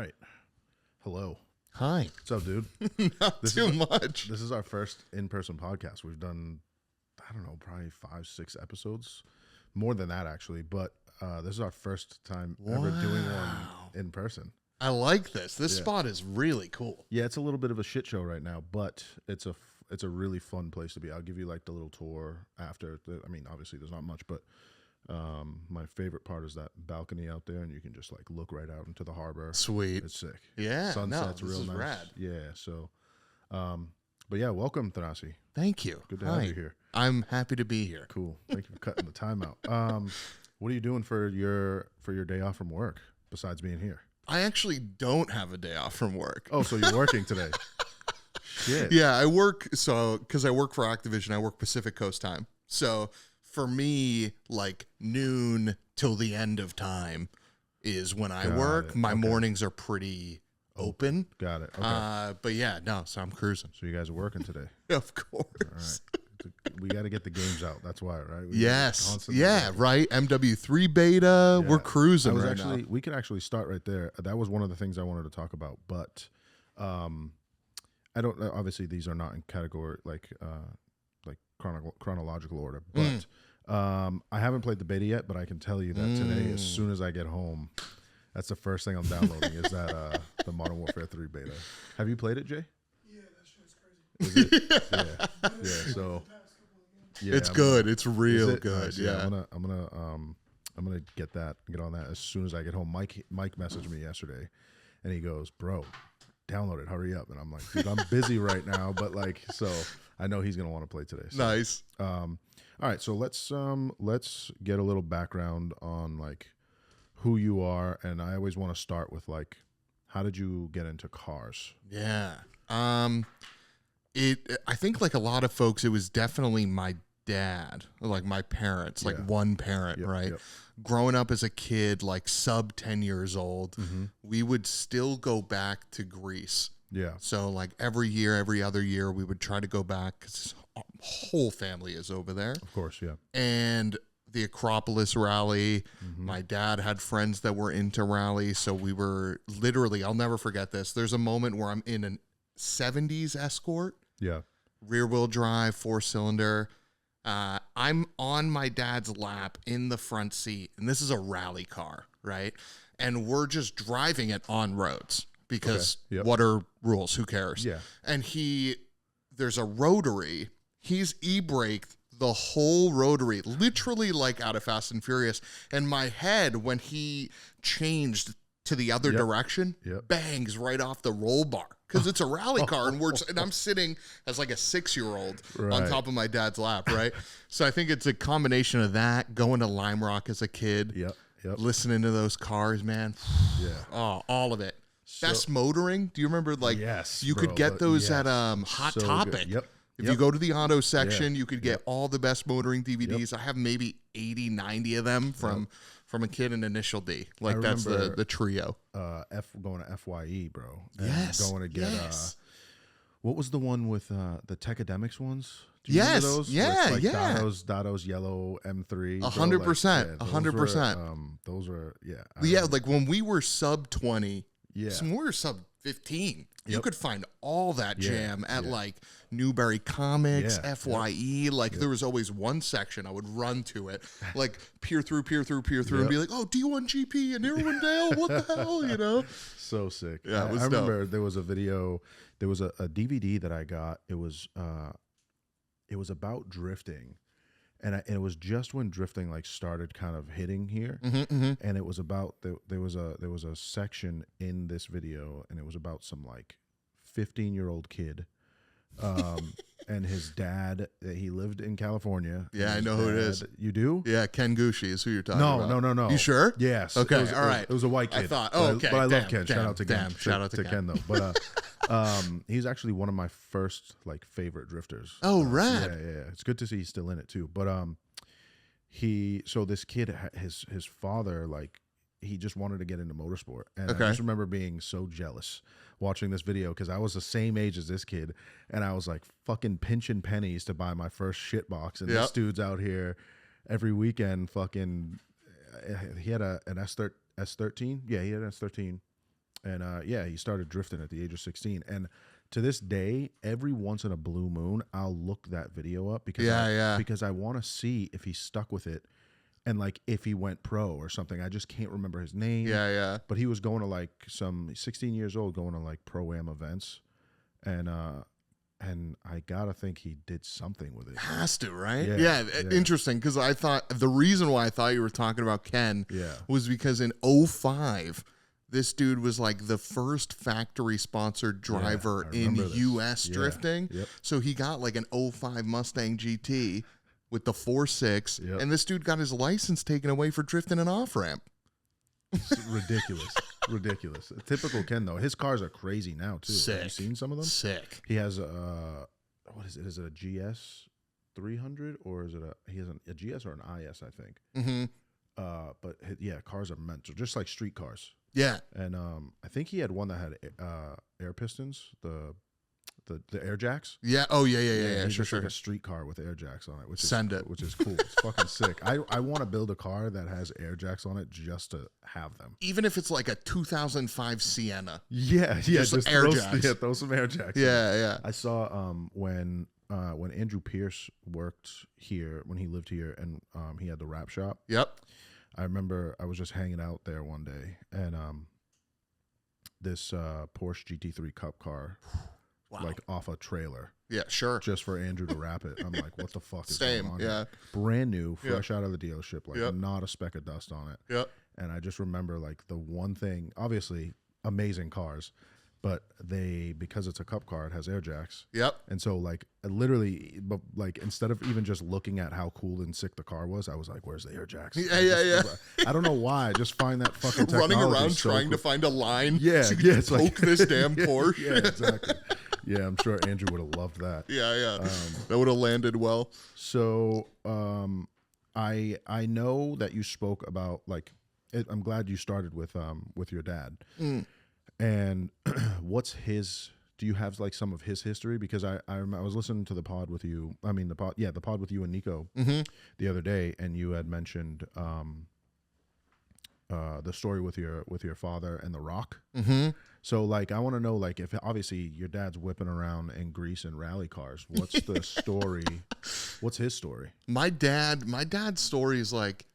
right. Hello. Hi. What's up, dude? Not too much. This is our first in-person podcast. We've done, I don't know, probably 5-6 episodes. More than that, actually. But this is our first time ever doing one in person. I like this. This spot is really cool. Yeah, it's a little bit of a shit show right now, but it's a really fun place to be. I'll give you like the little tour after. I mean, obviously there's not much, but my favorite part is that balcony out there, and you can just like look right out into the harbor. Sweet. It's sick. Yeah. Sunset's this real is nice. rad. Yeah. So, but yeah, welcome, Thanasi. Thank you. Good to have you here. I'm happy to be here. Cool. Thank you for cutting the time out. What are you doing for your day off from work besides being here? I actually don't have a day off from work. Oh, so you're working today? Shit. Yeah, I work because I work for Activision. I work Pacific Coast time. So for me, like noon till the end of time is when I work. My mornings are pretty open. Got it. Okay. But yeah, no. So I'm cruising. So you guys are working today? Of course. All right. We got to get the games out. That's why, right? Yes. Yeah, right. MW3 beta. Yeah. We're cruising now. We could actually start right there. That was one of the things I wanted to talk about, but I don't. Obviously, these are not in category like chronological order. But I haven't played the beta yet. But I can tell you that today, as soon as I get home, that's the first thing I'm downloading is that the Modern Warfare 3 beta. Have you played it, Jay? Yeah, that shit's crazy. Is it? Yeah. So. Yeah, it's good. It's real good. Nice. Yeah. I'm gonna get on that as soon as I get home. Mike messaged me yesterday, and he goes, "Bro, download it. Hurry up." And I'm like, "Dude, I'm busy right now." But like, so I know he's gonna want to play today. So. Nice. All right. So let's get a little background on like who you are, and I always want to start with like, how did you get into cars? Yeah. I think like a lot of folks, it was definitely my dad, like my parents, like one parent, right? Yep. Growing up as a kid, like sub 10 years old, we would still go back to Greece. Yeah. So like every other year, we would try to go back because his whole family is over there. Of course, yeah. And the Acropolis rally, my dad had friends that were into rally. So we were literally, I'll never forget this. There's a moment where I'm in an 70s Escort. Yeah. Rear wheel drive, 4-cylinder. I'm on my dad's lap in the front seat, and this is a rally car, right? And we're just driving it on roads because what are rules? Who cares? Yeah. And there's a rotary. He's e-braked the whole rotary, literally like out of Fast and Furious. And my head, when he changed to the other direction, bangs right off the roll bar because it's a rally car, and I'm sitting as like a 6-year-old on top of my dad's lap, right? So I think it's a combination of that, going to Lime Rock as a kid, listening to those cars, man. Oh, all of it. Best motoring. Do you remember like you could get those at Hot Topic? Good. If you go to the auto section, you could get all the best motoring DVDs. I have maybe 80, 90 of them from a kid in Initial D. Like that's the trio. Going to FYE, bro. Yes. Going to get what was the one with the Techademics ones? Do you remember those? Yeah, like yeah. Dotto's yellow M3. 100%. 100%. Those were like when we were sub 20, so when we were sub 15, you could find all that jam at like Newberry Comics, FYE. Like there was always one section I would run to it, like peer through, and be like, "Oh, D1GP and Irwindale, what the hell?" You know? So sick. Yeah, I remember there was a video, there was a DVD that I got. It was about drifting. And it was just when drifting like started kind of hitting here, and it was about there was a section in this video, and it was about some like 15-year-old kid, and his dad. He lived in California. Yeah, I know who it is. You do? Yeah, Ken Gucci is who you're talking about. No. You sure? Yes. Okay. All right. It was a white kid. I thought. Okay. But I love Ken. Shout out to Ken. Shout out to Ken though. But he's actually one of my first like favorite drifters. Oh, rad. Yeah. It's good to see he's still in it too. But this kid, his father, like he just wanted to get into motorsport, and I just remember being so jealous watching this video because I was the same age as this kid, and I was like fucking pinching pennies to buy my first shit box, and this dude's out here every weekend fucking. He had an S13. Yeah, he had an S13. And yeah, he started drifting at the age of 16. And to this day, every once in a blue moon, I'll look that video up because because I want to see if he stuck with it and like if he went pro or something. I just can't remember his name. Yeah. But he was going to like 16 years old, going to like pro-am events, and I gotta think he did something with it. Has to, right? Yeah. Interesting, because I thought the reason why I thought you were talking about Ken was because in '05, this dude was like the first factory sponsored driver in US drifting. Yep. So he got like an '05 Mustang GT with the 4.6, and this dude got his license taken away for drifting an off ramp. Ridiculous. Typical Ken though. His cars are crazy now too. Sick. Have you seen some of them? Sick. He has what is it? Is it a GS 300 or is it he has a GS or an IS? I think. Mm-hmm. But yeah, cars are mental, just like street cars. Yeah. And I think he had one that had air pistons, the air jacks. Yeah. Oh yeah. Sure. Sure. Like a street car with air jacks on it, which is cool. It's fucking sick. I want to build a car that has air jacks on it just to have them. Even if it's like a 2005 Sienna. Yeah. Just air jacks. Yeah, throw some air jacks. Yeah. I saw when Andrew Pierce worked here, when he lived here, and he had the wrap shop. Yep. I remember I was just hanging out there one day, and this Porsche GT3 Cup car, like off a trailer. Yeah, sure. Just for Andrew to wrap it. I'm like, what the fuck is going on? Yeah. Brand new, fresh out of the dealership, like not a speck of dust on it. Yep. And I just remember like the one thing, obviously amazing cars, but because it's a cup car, it has air jacks. Yep. And so like literally, but like instead of even just looking at how cool and sick the car was, I was like, where's the air jacks? Yeah. I don't know why. I just find that fucking technology running around so trying cool. to find a line. Yeah. So you It's can poke this damn yeah, Porsche. Yeah, exactly. Yeah, I'm sure Andrew would have loved that. Yeah. That would have landed well. So I know that you spoke about like I'm glad you started with your dad. And what's his? Do you have like some of his history? Because I was listening to the pod with you. I mean the pod with you and Nico the other day, and you had mentioned the story with your father and the Rock. Mm-hmm. So like I want to know like if obviously your dad's whipping around in Greece in rally cars. What's the story? What's his story? My dad's story is like,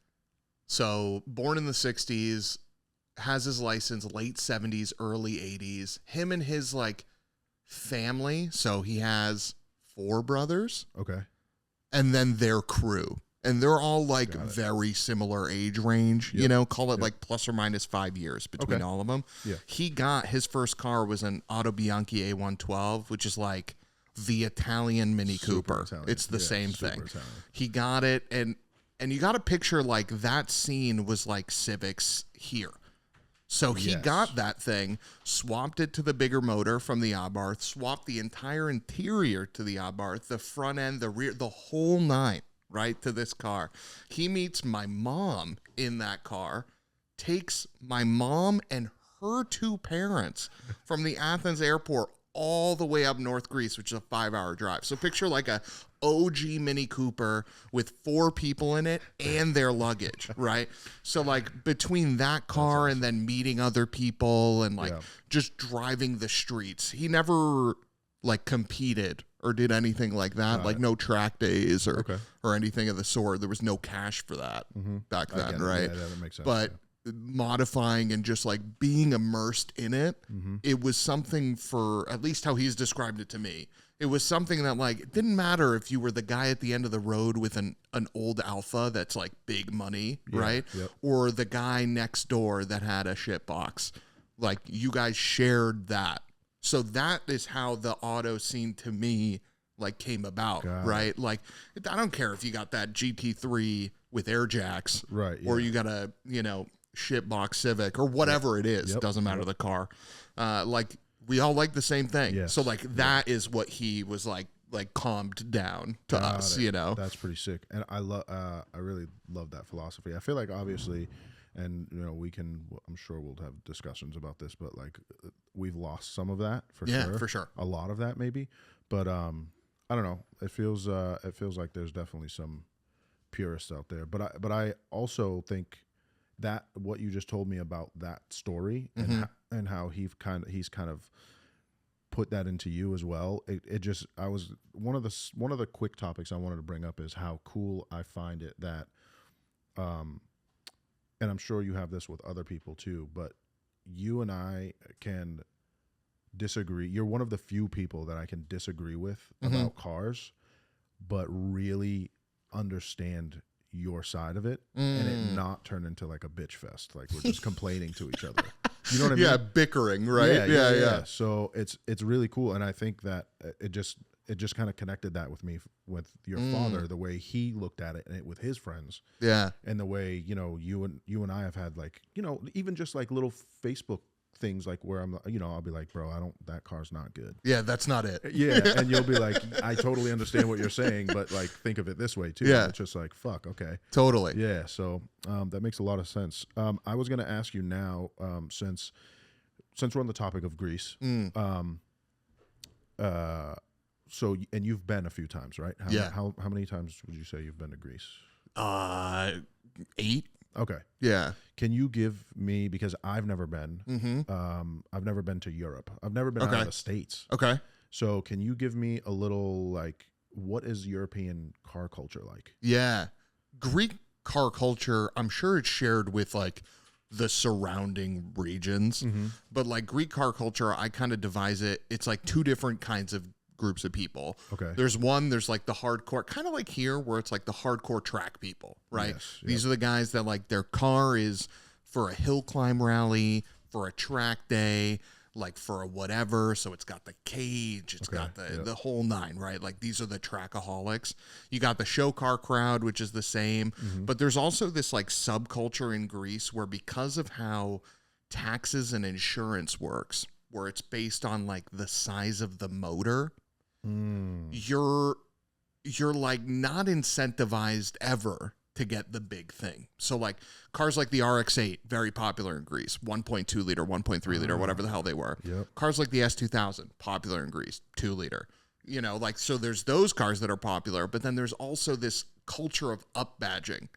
so born in the 60s. Has his license late 70s, early 80s. Him and his like family. So he has 4 brothers. Okay. And then their crew. And they're all like very similar age range, you know, call it like plus or minus 5 years between all of them. Yeah. He got his first car was an Auto Bianchi A112, which is like the Italian Mini Cooper. Italian. It's the same thing. Italian. He got it. And you got to picture like that scene was like Civics here. So he got that thing, swapped it to the bigger motor from the Abarth, swapped the entire interior to the Abarth, the front end, the rear, the whole nine, right, to this car. He meets my mom in that car, takes my mom and her 2 parents from the Athens airport all the way up North Greece, which is a 5-hour drive. So picture like a OG Mini Cooper with 4 people in it and their luggage, right? So like between that car and then meeting other people and like just driving the streets, he never like competed or did anything like that, like no track days or anything of the sort. There was no cash for that back then, right? Yeah, that makes sense. But modifying and just like being immersed in it, it was something, for at least how he's described it to me, it was something that like it didn't matter if you were the guy at the end of the road with an old Alpha that's like big money, right? Or the guy next door that had a shit box. Like you guys shared that. So that is how the auto scene to me like came about, right? Like I don't care if you got that GT3 with air jacks, right? Or you got a, you know, shitbox Civic or whatever it is. Doesn't matter the car. Like we all like the same thing. So like that is what he was like calmed down to us, you know. That's pretty sick. And I really love that philosophy. I feel like obviously, and you know, I'm sure we'll have discussions about this, but like we've lost some of that for sure. For sure. A lot of that maybe. But I don't know. It feels like there's definitely some purists out there. But I also think that what you just told me about that story and how he's kind of put that into you as well. I was one of the quick topics I wanted to bring up is how cool I find it that, and I'm sure you have this with other people too, but you and I can disagree. You're one of the few people that I can disagree with about cars, but really understand your side of it and it not turn into like a bitch fest. Like we're just complaining to each other. You know what I mean? Yeah, bickering, right? Yeah. So it's really cool, and I think that it just kind of connected that with me with your father, the way he looked at it and with his friends. Yeah. And the way, you and I have had like, even just like little Facebook things like where I'm, I'll be like, bro, that car's not good. Yeah, that's not it. Yeah. And you'll be like, I totally understand what you're saying, but like think of it this way too. Yeah. It's just like, fuck, okay. Totally. Yeah. So that makes a lot of sense. I was going to ask you now, since we're on the topic of Greece, so, and you've been a few times, right? How many times would you say you've been to Greece? 8. Okay. Yeah. Can you give me, because I've never been, I've never been to Europe. I've never been out of the States. Okay. So can you give me a little, like, what is European car culture like? Yeah. Greek car culture, I'm sure it's shared with like the surrounding regions, but like Greek car culture, I kind of devise it. It's like two different kinds of groups of people. Okay. There's like the hardcore, kind of like here where it's like the hardcore track people, right? Yes, These are the guys that like their car is for a hill climb rally, for a track day, like for a whatever. So it's got the cage, it's got the whole nine, right? Like these are the trackaholics. You got the show car crowd, which is the same, but there's also this like subculture in Greece where because of how taxes and insurance works, where it's based on like the size of the motor, you're like not incentivized ever to get the big thing. So like cars like the RX-8, very popular in Greece, 1.2 liter, 1.3 liter, whatever the hell they were. Yep. Cars like the S2000, popular in Greece, 2 liter. Like, so there's those cars that are popular, but then there's also this culture of up badging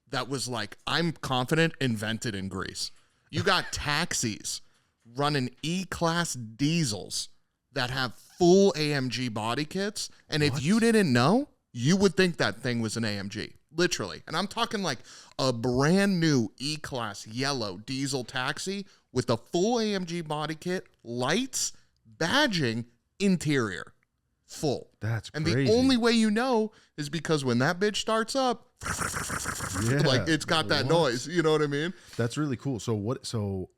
that was like, I'm confident, invented in Greece. You got taxis running E-Class diesels that have full AMG body kits. And if you didn't know, you would think that thing was an AMG. Literally. And I'm talking like a brand new E-Class yellow diesel taxi with a full AMG body kit, lights, badging, interior. Full. That's and crazy. The only way you know is because when that bitch starts up, like it's got that noise. You know what I mean? That's really cool. So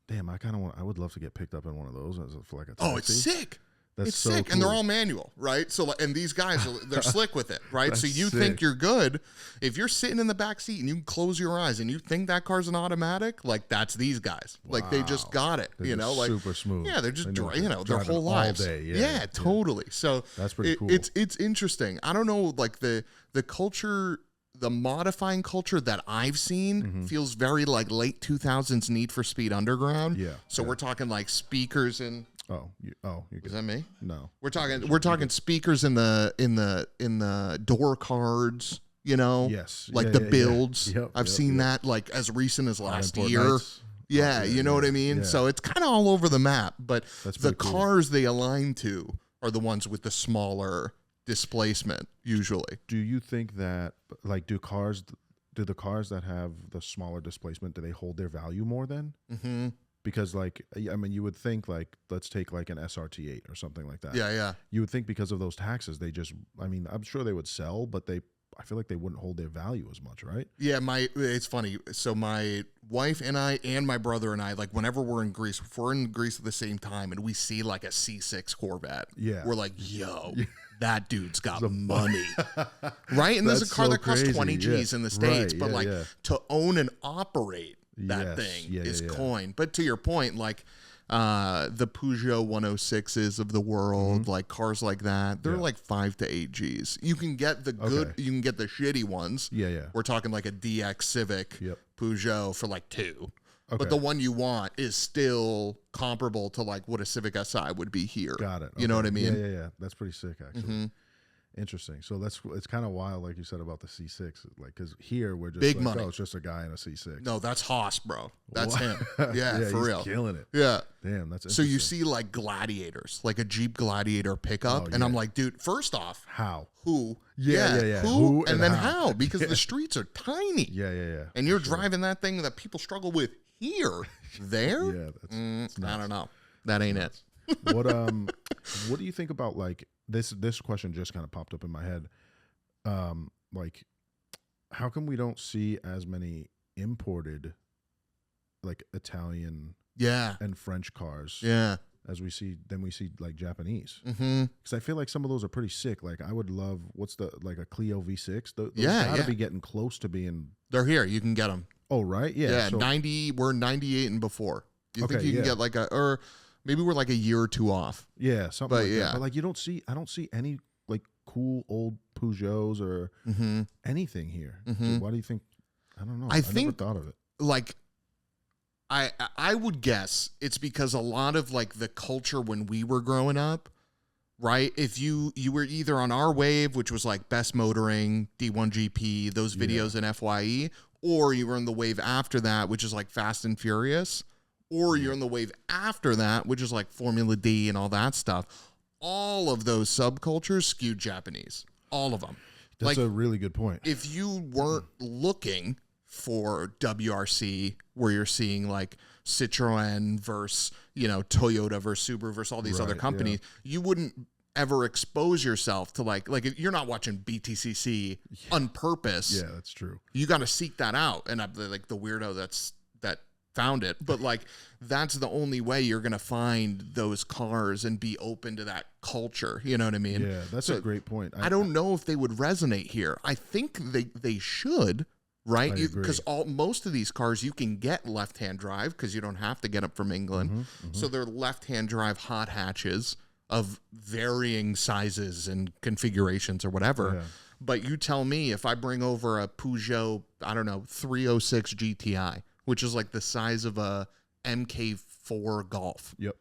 damn, I would love to get picked up in one of those for like a taxi. Oh, it's sick. That's it's so sick. cool. And they're all manual, right? So, and these guys, they're slick with it, right? So you sick. think you're good. If you're sitting in the back seat and you close your eyes and you think that car's an automatic, like that's these guys. Wow. Like they just got it, They're like super smooth. Yeah, they're just, their whole all lives. day. Yeah, totally. So that's pretty cool. It's interesting. I don't know, like the culture, the modifying culture that I've seen feels very like late 2000s Need for Speed Underground. Yeah. So we're talking like speakers and. You're Is that me? No. We're talking speakers in the door cards, Yes. like the builds. Yep, I've seen that like as recent as last year. Nights. Yeah, you know what I mean? Yeah. So it's kind of all over the map, but That's the pretty cool. cars they align to are the ones with the smaller displacement usually. Do you think that like do the cars that have the smaller displacement, do they hold their value more then? Mm-hmm. Because like, I mean, you would think like, let's take like an SRT8 or something like that. Yeah. You would think because of those taxes, I'm sure they would sell, but I feel like they wouldn't hold their value as much, right? Yeah, it's funny. So my wife and I and my brother and I, like whenever we're in Greece, if we're in Greece at the same time and we see like a C6 Corvette, we're like, yo, that dude's got money. Right? And this is a car that costs 20 G's in the States, but to own and operate that thing is coin. But to your point, like the Peugeot 106s of the world, like cars like that, they're like 5 to 8 G's. You can get the good, you can get the shitty ones. Yeah. We're talking like a DX Civic Peugeot for like 2. But the one you want is still comparable to like what a Civic Si would be here. Got it. You know what I mean? Yeah. That's pretty sick, actually. Interesting. So it's kind of wild, like you said about the C6. Like, because here we're just Big like, money. oh, it's just a guy in a C6. No, that's Haas, bro. That's What? him. Yeah, for he's real. killing it. Yeah. Damn, that's So interesting. you see like Gladiators, like a Jeep Gladiator pickup, Oh, and I'm yeah. like, dude, first off, How? who? Yeah. Who, and then how? how? Because the streets are tiny. Yeah. And you're driving that thing that people struggle with here. There? Yeah, that's I nuts. don't know. That ain't it. What what do you think about like this question just kind of popped up in my head. Like, how come we don't see as many imported like Italian Yeah. and French cars Yeah. as we see like Japanese? Mm-hmm. Because I feel like some of those are pretty sick. Like I would love like a Clio V6. Those Yeah, gotta yeah. be getting close to being. They're here. You can get them. Oh right, yeah. Yeah. So, 90. We're 98 and before. You think Okay, you can yeah. get like or maybe we're like a year or two off. yeah, something But like yeah. that. But like I don't see any like cool old Peugeots or Mm-hmm. anything here. Mhm. So why do you think? I don't know. I never think- thought of it. Like I would guess it's because a lot of like the culture when we were growing up, right? If you were either on our wave, which was like best motoring, D1GP, those Yeah. videos in FYE, or you were in the wave after that, which is like Fast and Furious, or you're in the wave after that, which is like Formula D and all that stuff. All of those subcultures skewed Japanese. All of them. That's Like, a really good point. if you weren't looking for WRC, where you're seeing like Citroen versus, Toyota versus Subaru versus all these other Right, companies, you wouldn't ever expose yourself to like if you're not watching BTCC on purpose. Yeah, that's true. You got to seek that out. And I'm like the weirdo that found it, but like that's the only way you're gonna find those cars and be open to that culture. You know what I mean? Yeah, that's So, a great point. I don't know if they would resonate here. I think they should, right? I agree. Because most of these cars you can get left-hand drive because you don't have to get them from England. Mm-hmm, So they're left-hand drive hot hatches of varying sizes and configurations or whatever. Yeah. But you tell me if I bring over a Peugeot, I don't know, 306 GTI, which is like the size of a MK4 Golf. Yep.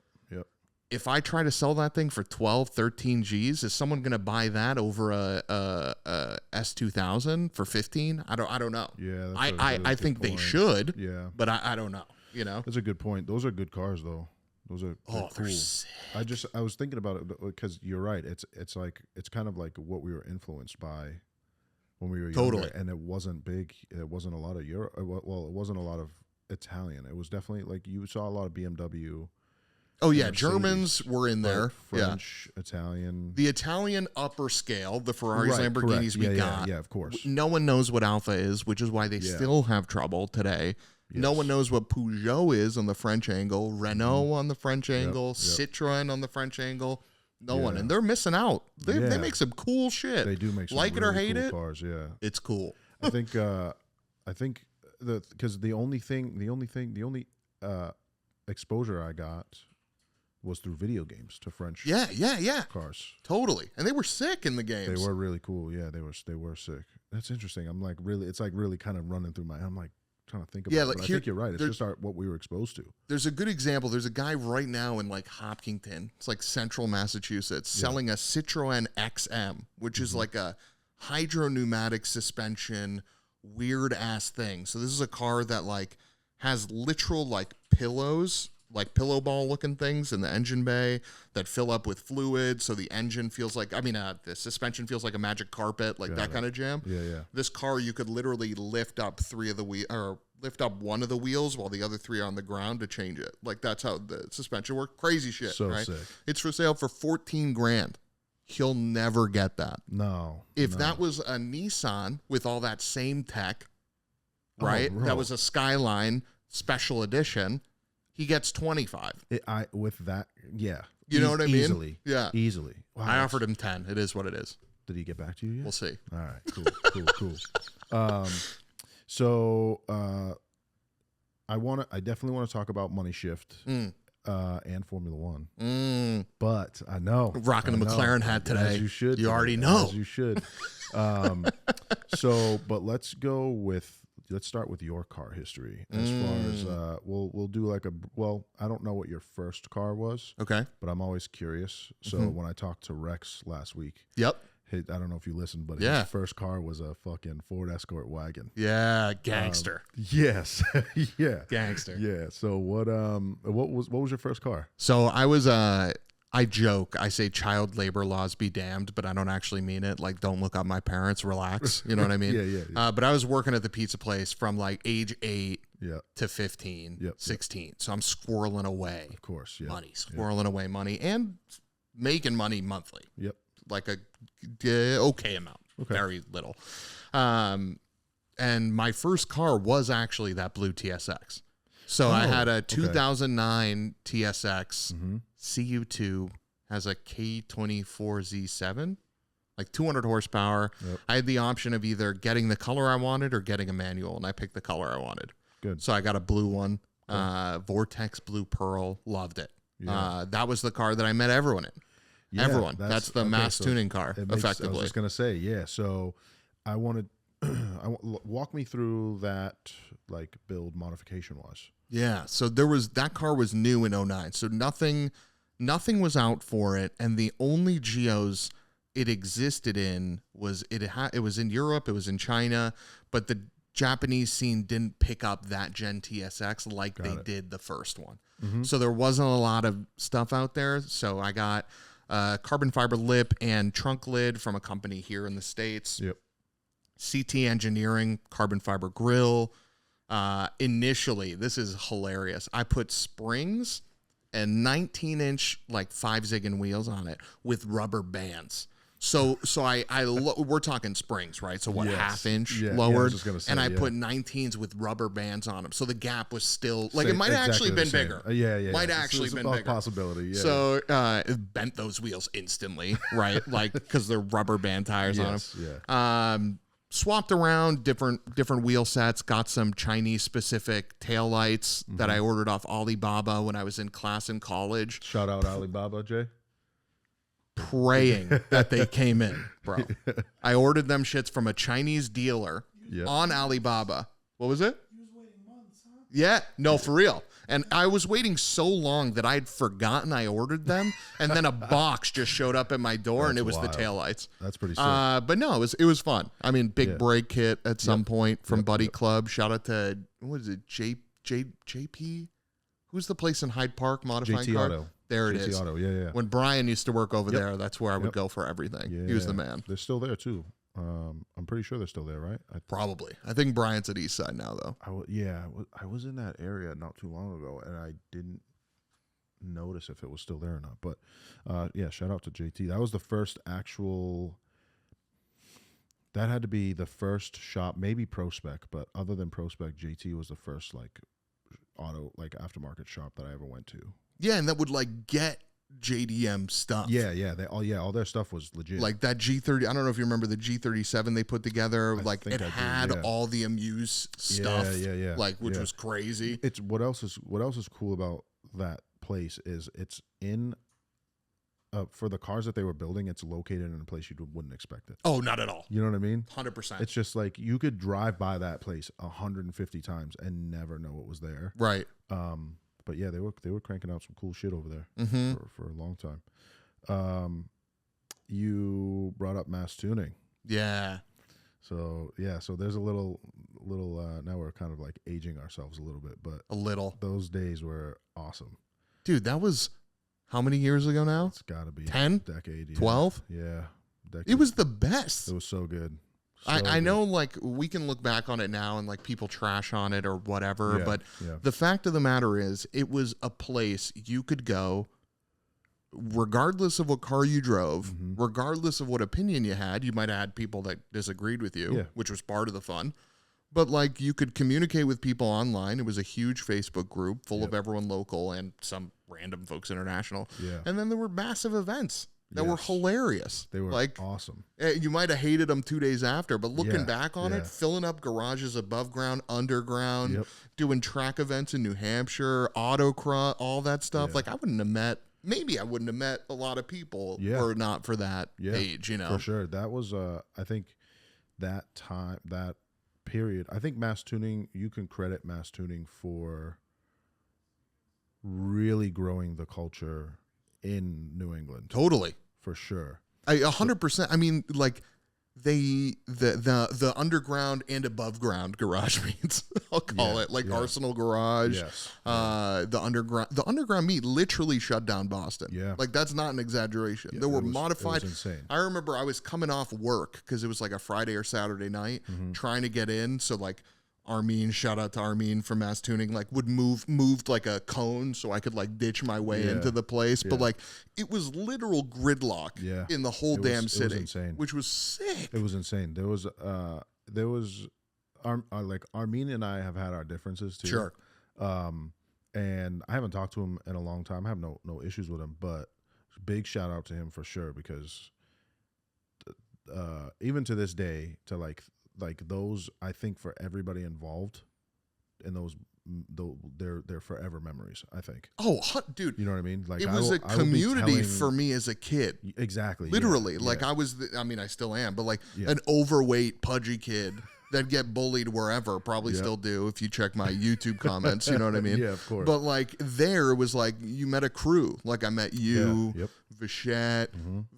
If I try to sell that thing for 12, 13 G's, is someone going to buy that over a S2000 for 15? I don't know. Yeah. That's I think they should, Yeah. but I don't know, That's a good point. Those are good cars though. Those are Oh, they're they're cool. sick. I was thinking about it because you're right. It's kind of like what we were influenced by when we were younger, Totally. and it wasn't big. It wasn't a lot of Europe. Well, it wasn't a lot of Italian. It was definitely like you saw a lot of BMW. Oh, yeah. Mercedes, Germans were in there. but Yeah. French, Italian. The Italian upper scale, the Ferraris, Right, Lamborghinis correct. we Yeah, got. Yeah, of course. No one knows what Alpha is, which is why they Yeah. still have trouble today. No Yes. one knows what Peugeot is on the French angle, Renault on the French angle, yep. Citroen on the French angle. No one. Yeah. And they're missing out. They Yeah. make some cool shit. They do make some Like it or really hate cool it, cars. Yeah. it's cool. I think because the only exposure I got was through video games to French Yeah. cars. Totally. And they were sick in the games. They were really cool. Yeah, they were sick. That's interesting. I'm like it's like really kind of running through my head. I'm like trying to think about Yeah, it. like But I here- think you're right. It's there- just what we were exposed to. There's a good example. There's a guy right now in like Hopkinton. It's like central Massachusetts selling a Citroen XM, which is like a hydropneumatic suspension, weird ass thing. So this is a car that like has literal like pillows, like pillow ball looking things in the engine bay that fill up with fluid. So the engine feels like, the suspension feels like a magic carpet, like that kind of jam. Yeah. This car, you could literally lift up lift up one of the wheels while the other three are on the ground to change it. Like that's how the suspension works. Crazy shit, So right? sick. It's for sale for $14,000. He'll never get that. No. If no. that was a Nissan with all that same tech, Oh, right? bro. That was a Skyline special edition. He gets 25. With that, yeah. You know what I mean? Easily. Yeah. Easily. Wow, I that's- offered him 10. It is what it is. Did he get back to you yet? We'll see. All right, cool. So I definitely want to talk about Money Shift and Formula One. But I know Rocking the McLaren hat today. As you should. You today, already know. As you should. But let's start with your car history. As far as we'll do like I don't know what your first car was, Okay. but I'm always curious. So when I talked to Rex last week, Yep. I don't know if you listened, but Yeah. his first car was a fucking Ford Escort wagon. Yeah, gangster. Yes. Yeah. Gangster. Yeah. So what was your first car? So I was I joke, I say child labor laws be damned, but I don't actually mean it. Like, don't look up my parents, relax. You know what I mean? Yeah. But I was working at the pizza place from like age 8 Yeah. to 15, Yep. 16. So I'm squirreling away Of course. Yeah. money, squirreling away money, and making money monthly, Yep. like a okay amount, Okay. very little. And my first car was actually that blue TSX. So I had a 2009 TSX Mm-hmm. CU2, has a K24Z7, like 200 horsepower. Yep. I had the option of either getting the color I wanted or getting a manual, and I picked the color I wanted. Good. So I got a blue one, Vortex Blue Pearl, loved it. Yeah. That was the car that I met everyone in. Yeah, Everyone. That's the mass so tuning car, I was effectively. just gonna say, yeah. So I wanted, walk me through that, like build modification wise. Yeah. So that car was new in 09. So nothing was out for it. And the only geos it existed in was it was in Europe, it was in China, but the Japanese scene didn't pick up that Gen TSX like they did the first one. Mm-hmm. So there wasn't a lot of stuff out there. So I got carbon fiber lip and trunk lid from a company here in the States. Yep. CT Engineering carbon fiber grill. Initially, this is hilarious. I put springs and 19-inch like 5-zigging wheels on it with rubber bands. So we're talking springs, right? So what, Yes. half-inch Yeah, I was lowered, just gonna say, and I yeah. put 19s with rubber bands on them. So the gap was still like it Same- might have actually exactly the been same. bigger. Yeah. Might It's- actually it's been a bigger. possibility. Yeah. So it bent those wheels instantly, right? Like because they're rubber band tires on them. yes, yeah. Swapped around different wheel sets, got some Chinese specific taillights that I ordered off Alibaba when I was in class in college, Shout out Alibaba, Jay. praying that they came in, bro. I ordered them shits from a Chinese dealer Yeah. on Alibaba. What was it? He was waiting months, huh? Yeah, no, for real. And I was waiting so long that I'd forgotten I ordered them, and then a box just showed up at my door, and That's it was wild. the taillights. That's pretty sick. But no, it was fun. I mean, big Yeah. brake kit at some point from Yep, Buddy yep. Club. Shout out to what is it, JP? Who's the place in Hyde Park modifying JT car? Auto. There it JT is. Auto. Yeah. When Brian used to work over Yep. there, that's where I would Yep. go for everything. Yeah. He was the man. They're still there too. I'm pretty sure they're still there, right? Probably. I think Brian's at East Side now, though. I was in that area not too long ago, and I didn't notice if it was still there or not. But yeah, shout out to JT. That was the first actual. That had to be the first shop, maybe Prospect, but other than Prospect, JT was the first like auto like aftermarket shop that I ever went to. Yeah, and that would like get JDM stuff. Yeah. All their stuff was legit. Like that G30, I don't know if you remember the G37 they put together. Like think it I do, had yeah. all the Amuse stuff. Yeah. Like which Yeah. was crazy. It's what else is cool about that place is it's in for the cars that they were building, it's located in a place you wouldn't expect it. Oh, not at all. You know what I mean? 100%. It's just like you could drive by that place 150 times and never know it was there. Right. But yeah, they were cranking out some cool shit over there Mm-hmm. for a long time. You brought up mass tuning. Yeah. So yeah, so there's a little now we're kind of like aging ourselves a little bit, but A little. those days were awesome. Dude, that was how many years ago now? It's got to be 10? a decade, yeah. 12? Yeah, decade. It was the best. It was so good. I So know like we can look back on it now and like people trash on it or whatever, Yeah, but yeah. the fact of the matter is it was a place you could go regardless of what car you drove, Mhm. regardless of what opinion you had. You might have had people that disagreed with you, Yeah. which was part of the fun. But like you could communicate with people online. It was a huge Facebook group full of Yep. everyone local and some random folks international. Yeah, And then there were massive events that were Yes. hilarious. they were like awesome. you might have hated them 2 days after, but looking Yeah, back on yeah. it, filling up garages above ground, underground, Yep. doing track events in New Hampshire, autocross, all that stuff. Yeah. Like I wouldn't have met a lot of people Yeah. were not for that Yeah, age, you know. For sure. That was I think that time, that period, I think mass tuning, you can credit mass tuning for really growing the culture in New England, Totally. for sure. 100%. I mean, like the underground and above ground garage meets, I'll call it, like Arsenal Garage. Yes. The underground meet literally shut down Boston. Yeah. Like that's not an exaggeration. Yeah, there were it was modified. insane. I remember I was coming off work because it was like a Friday or Saturday night, trying to get in. So like Armin, shout out to Armin from Mass Tuning, like would moved like a cone so I could like ditch my way into the place. But like it was literal gridlock in the whole damn city. It was insane. Which was sick. It was insane. There was like Armin and I have had our differences too. Sure. And I haven't talked to him in a long time. I have no issues with him, but big shout out to him for sure, because even to this day, to like those, I think for everybody involved in those, they're forever memories, I think. Oh, dude. You know what I mean? Like it was a community for me as a kid. Exactly. Literally. Like I was, I mean, I still am, but like an overweight, pudgy kid that get bullied wherever, probably still do if you check my YouTube comments, you know what I mean? Yeah, of course. But like there it was like you met a crew. Like I met you, Vachette,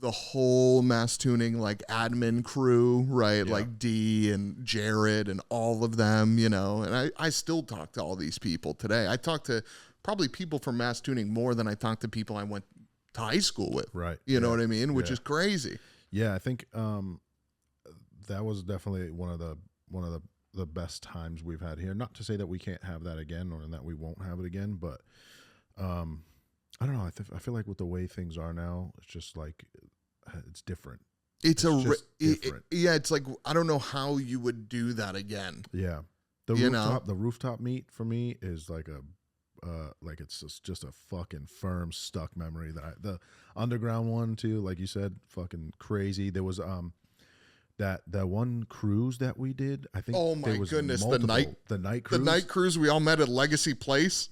the whole Mass Tuning like admin crew, right? Like D and Jared and all of them, you know. And I still talk to all these people today. I talk to probably people from Mass Tuning more than I talk to people I went to high school with. Right. You know what I mean? Which is crazy. Yeah, I think that was definitely one of the best times we've had here. Not to say that we can't have that again or that we won't have it again, but I don't know. I feel like with the way things are now, it's just like it's different. It's different. It's like I don't know how you would do that again. Yeah, the rooftop meet for me is like like it's just a fucking firm stuck memory. The underground one too, like you said, fucking crazy. There was that one cruise that we did. I think. Oh my goodness, the night cruise. The night cruise we all met at Legacy Place.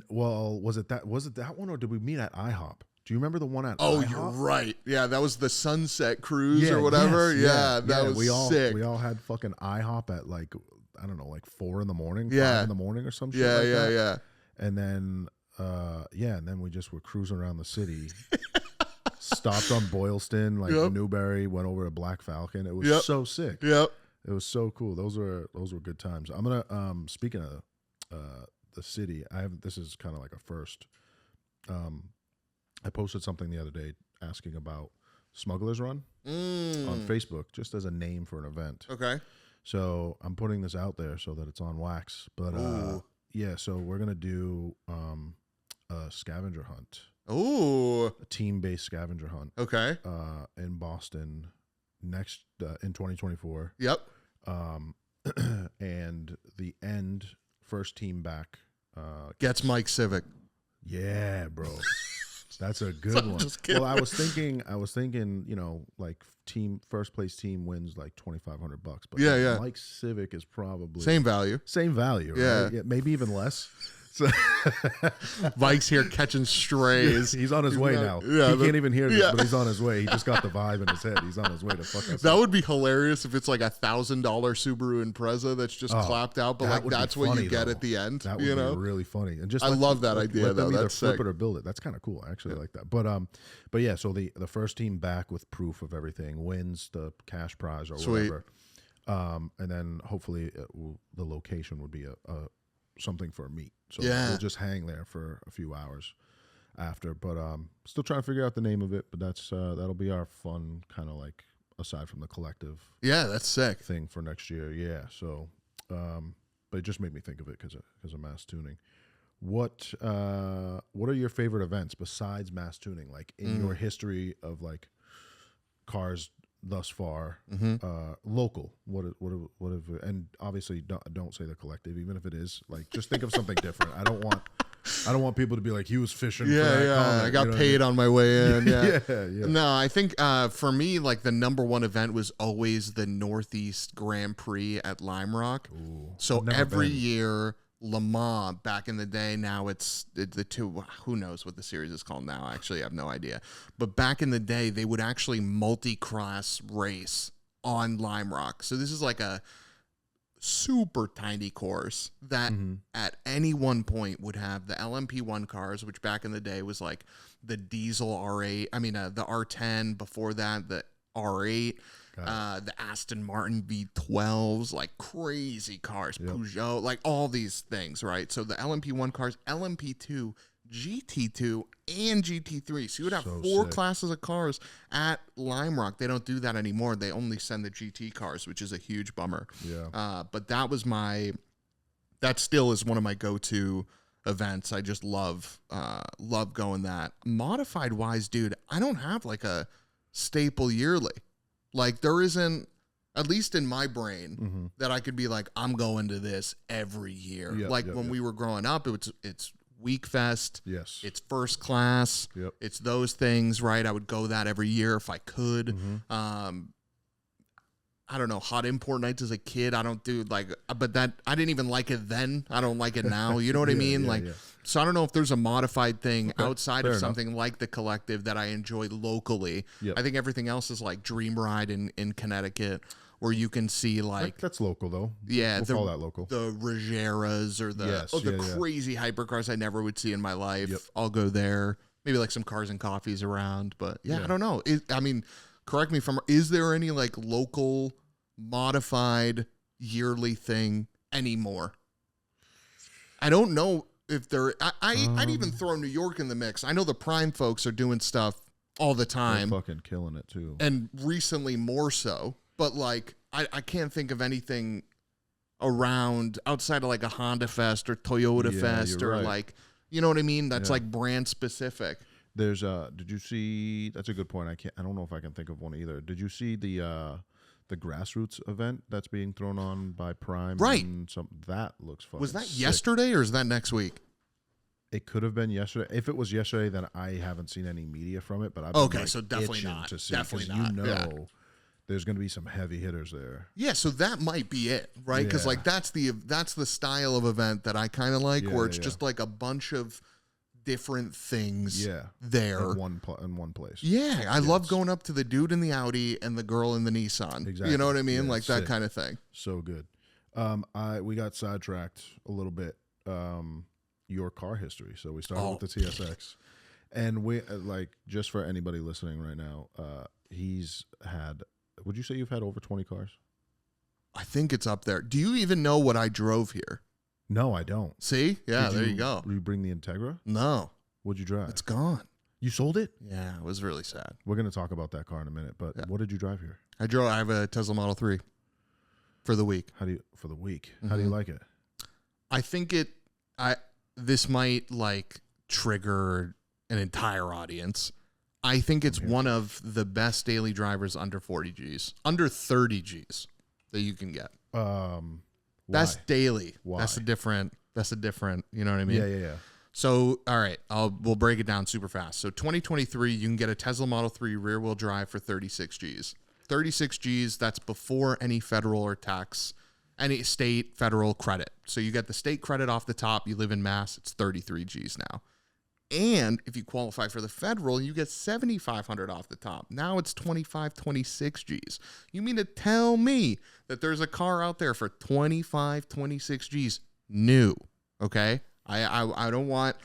Well, was it that one, or did we meet at IHOP? Do you remember the one at IHOP? Oh, you're right. Yeah, that was the Sunset Cruise or whatever. That was sick. We all had fucking IHOP at like, I don't know, like 4 a.m, 5 a.m, or some shit Yeah. And then, and then we just were cruising around the city. Stopped on Boylston, like Newberry, went over to Black Falcon. It was so sick. Yep. It was so cool. Those were good times. I'm gonna speaking of the city, this is kind of like a first. I posted something the other day asking about Smuggler's Run on Facebook, just as a name for an event. Okay. So I'm putting this out there so that it's on wax. But so we're gonna do a scavenger hunt. Ooh. A team-based scavenger hunt. Okay. In Boston next in 2024. Yep. And the end, first team back gets Mike Civic. Yeah, bro. That's a good one. Well, I was thinking, you know, like first place team wins like $2,500, but Mike Civic is probably same value. Right? Yeah, maybe even less. So Mike's here catching strays. He's on his way now. Yeah, he can't even hear this, but he's on his way. He just got the vibe in his head. He's on his way to fuck us. That would be hilarious if it's like $1,000 Subaru Impreza that's just clapped out, but like that's what you get at the end. That would be really funny. And just I love that idea let them though. Either that's flip sick. it or build it. That's kind of cool. I actually like that. But yeah. So the first team back with proof of everything wins the cash prize or whatever. And then hopefully the location would be a something for a meet. So we'll just hang there for a few hours after. But still trying to figure out the name of it. But that'll be our fun kind of like aside from the collective. Yeah, that's sick thing for next year. Yeah. So, but it just made me think of it because of Mass Tuning. What are your favorite events besides Mass Tuning? Like in your history of like cars thus far, local. What have and obviously don't say the collective, even if it is like just think of something different. I don't want people to be like he was fishing. I got paid on my way in. Yeah. No, I think for me, like the number one event was always the Northeast Grand Prix at Lime Rock. Ooh, so every year. Le Mans back in the day. Now it's the two. Who knows what the series is called now? Actually, I have no idea. But back in the day, they would actually multi-cross race on Lime Rock. So this is like super tiny course that at any one point would have the LMP1 cars, which back in the day was like the diesel R8. I mean, the R10 before that, the R8, the Aston Martin V12s, like crazy cars, Peugeot, like all these things, right? So the LMP1 cars, LMP2, GT2, and GT3. So you would have four classes of cars at Lime Rock. They don't do that anymore. They only send the GT cars, which is a huge bummer. Yeah. But that still is one of my go-to events. I just love going that. Modified wise, dude, I don't have like a staple yearly. Like there isn't, at least in my brain, that I could be like, I'm going to this every year. When we were growing up, it's Week Fest. Yes. It's First Class. Yep. It's those things, right? I would go that every year if I could. I don't know, hot import nights as a kid. I don't do but that I didn't even like it then. I don't like it now. You know what I mean? So I don't know if there's a modified thing outside of something like the Collective that I enjoy locally. Yep. I think everything else is like Dream Ride in Connecticut, where you can see like that's local though. Yeah, we'll call that local. The Regeras or the crazy hypercars I never would see in my life. Yep. I'll go there. Maybe like some Cars and Coffees around, but I don't know. Correct me if I'm. Is there any like local modified yearly thing anymore? I don't know if there. I'd even throw New York in the mix. I know the Prime folks are doing stuff all the time, they're fucking killing it too, and recently more so. But like, I can't think of anything around outside of like a Honda Fest or Toyota Fest or like, you know what I mean? That's like brand specific. There's did you see, that's a good point. I don't know if I can think of one either. Did you see the grassroots event that's being thrown on by Prime? Right. And that looks fucking Was that sick. yesterday or is that next week? It could have been yesterday. If it was yesterday, then I haven't seen any media from it, but I've been so definitely itching not. to see, Definitely not. There's going to be some heavy hitters there. Yeah, so that might be it, right? Because like that's the style of event that I kind of like, where it's just like a bunch of different things there in one place. Yeah, I love going up to the dude in the Audi and the girl in the Nissan. Exactly. You know what I mean? Yeah, like that kind of thing. So good. We got sidetracked a little bit. Your car history. So we started with the TSX, and we just for anybody listening right now, he's had. Would you say you've had over 20 cars? I think it's up there. Do you even know what I drove here? No, I don't. See? Yeah, there you go. Did you bring the Integra? No. What'd you drive? It's gone. You sold it? Yeah, it was really sad. We're going to talk about that car in a minute, but what did you drive here? I have a Tesla Model 3 for the week. How do you like it? I think this might like trigger an entire audience. I think it's one of the best daily drivers under 40 Gs, under 30 Gs that you can get. That's daily. Why? That's a different, you know what I mean? Yeah. So, all right, we'll break it down super fast. So 2023, you can get a Tesla Model 3 rear wheel drive for 36 Gs. 36 Gs, that's before any federal or tax, any state, federal credit. So you get the state credit off the top. You live in Mass, it's 33 Gs now. And if you qualify for the federal, you get $7,500 off the top. Now it's 26 Gs. You mean to tell me that there's a car out there for 26 Gs new? Okay, I don't want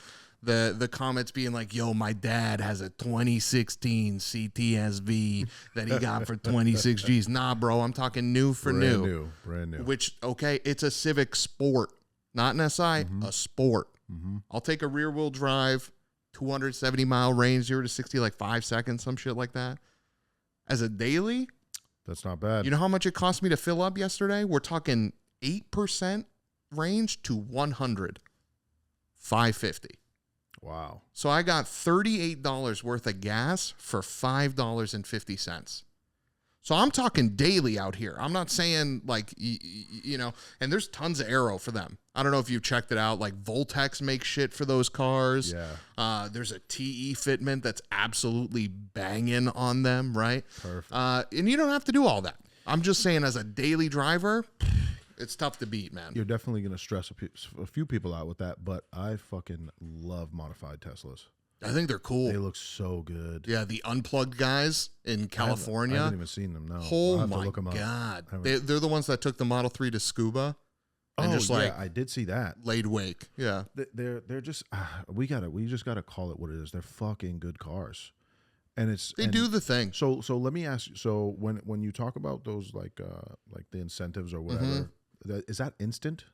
the comments being like, "Yo, my dad has a 2016 CTSV that he got for 26 Gs." Nah, bro, I'm talking new for brand new. Which it's a Civic Sport, not an SI, a Sport. I'll take a rear wheel drive, 270 mile range, 0 to 60, like 5 seconds, some shit like that. As a daily, that's not bad. You know how much it cost me to fill up yesterday? We're talking 8% range to 100, $550. Wow. So I got $38 worth of gas for $5.50. So I'm talking daily out here. I'm not saying like, you know, and there's tons of aero for them. I don't know if you've checked it out. Like Voltex makes shit for those cars. Yeah. There's a TE fitment that's absolutely banging on them, right? Perfect. And you don't have to do all that. I'm just saying as a daily driver, it's tough to beat, man. You're definitely going to stress a few people out with that, but I fucking love modified Teslas. I think they're cool. They look so good. Yeah, the Unplugged guys in California. I haven't even seen them. No. I'll Oh have to my look 'em up. God. They're the ones that took the Model 3 to scuba. And just like I did see that. laid wake. Yeah. They're just we just gotta call it what it is. They're fucking good cars, and They do the thing. So let me ask you. So when you talk about those like the incentives or whatever, is that instant?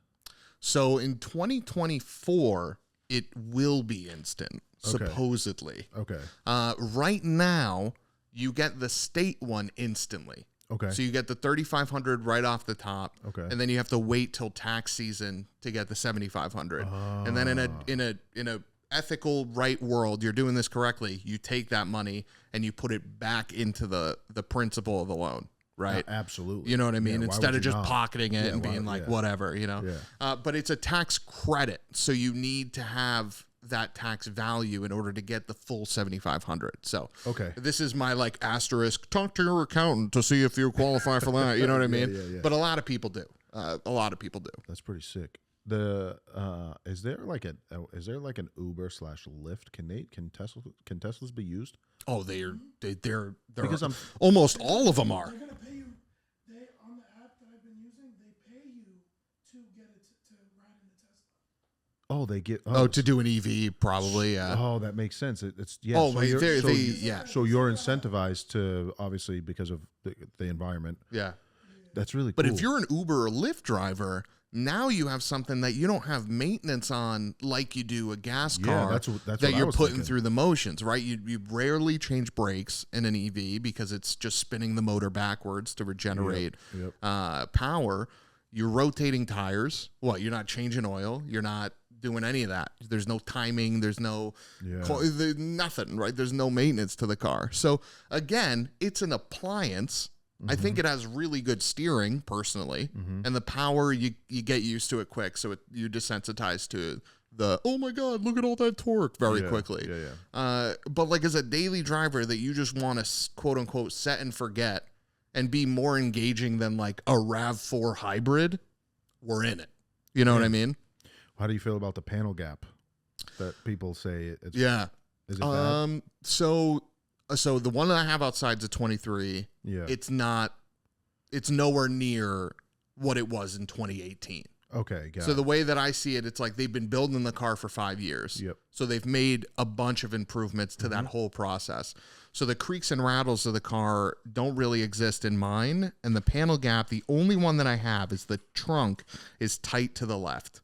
So in 2024, it will be instant, supposedly. Okay. Right now, you get the state one instantly. Okay. So you get the 3,500 right off the top. Okay. And then you have to wait till tax season to get the 7,500. And then in a ethical right world, you're doing this correctly. You take that money and you put it back into the principal of the loan. Right. Absolutely. You know what I mean? Yeah, Instead of just not? pocketing it and being like, whatever, you know, but it's a tax credit. So you need to have that tax value in order to get the full 7,500. So this is my like asterisk, talk to your accountant to see if you qualify for that. You know what I mean? But a lot of people do. That's pretty sick. Is there like an Uber / Lyft? Can Teslas be used? Oh, they're Because almost all of them are. They're gonna pay you. They on the app that I've been using, they pay you to get it to ride in the Tesla. Oh, they get to do an EV probably. Yeah. Oh, that makes sense. It's yeah. Oh, so wait, you're, so you're incentivized to obviously because of the environment. Yeah. That's really cool. But if you're an Uber or Lyft driver, now you have something that you don't have maintenance on like you do a gas car. That's that what you're putting through the motions, right? You rarely change brakes in an EV because it's just spinning the motor backwards to regenerate power. You're rotating tires. You're not changing oil. You're not doing any of that. There's no timing. There's no nothing, right? There's no maintenance to the car. So again, it's an appliance. I think it has really good steering personally, and the power you get used to it quick, so you desensitize to the oh my god, look at all that torque very quickly. But like as a daily driver that you just want to quote unquote set and forget and be more engaging than like a RAV4 hybrid, we're in it. You know what I mean? How do you feel about the panel gap that people say it's Is it bad? So the one that I have outside is a 23. Yeah. It's nowhere near what it was in 2018. Okay, got So it. the way that I see it, it's like they've been building the car for 5 years. Yep. So they've made a bunch of improvements to that whole process. So the creaks and rattles of the car don't really exist in mine. And the panel gap, the only one that I have is the trunk is tight to the left.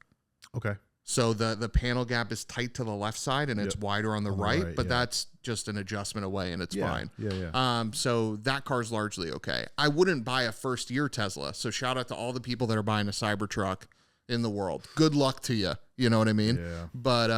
Okay. So the panel gap is tight to the left side and it's wider on the right, but that's just an adjustment away and it's fine. Yeah. So that car's largely okay. I wouldn't buy a first year Tesla. So shout out to all the people that are buying a Cybertruck in the world. Good luck to you. You know what I mean? Yeah. But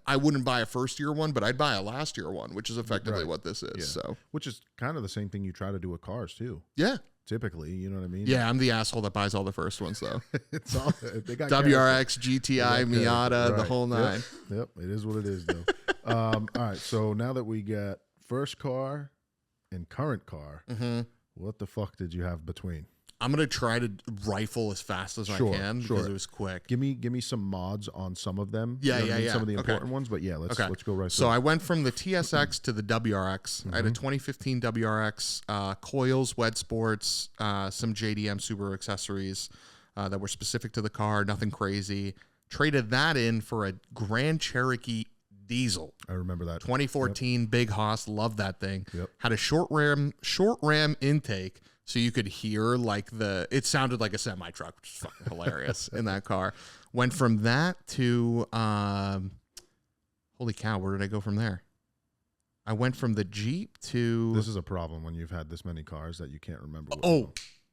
I wouldn't buy a first year one, but I'd buy a last year one, which is effectively what this is. Yeah. So Which is kind of the same thing you try to do with cars too. yeah. Typically, you know what I mean? Yeah, I'm the asshole that buys all the first ones though. It's all they got WRX, GTI, Miata, the whole nine. Yep, it is what it is though. All right, so now that we got first car and current car, what the fuck did you have between? I'm gonna try to rifle as fast as I can because it was quick. Give me some mods on some of them. Yeah, you know what I mean? yeah. Some of the important ones, but yeah, let's go right. So I went from the TSX to the WRX. I had a 2015 WRX, coils, wet sports, some JDM Subaru accessories that were specific to the car. Nothing crazy. Traded that in for a Grand Cherokee diesel. I remember that 2014 Big Hoss. Loved that thing. Yep. Had a short ram intake. So you could hear like it sounded like a semi truck, which is fucking hilarious in that car. Went from that to, holy cow, where did I go from there? I went from the Jeep to. This is a problem when you've had this many cars that you can't remember.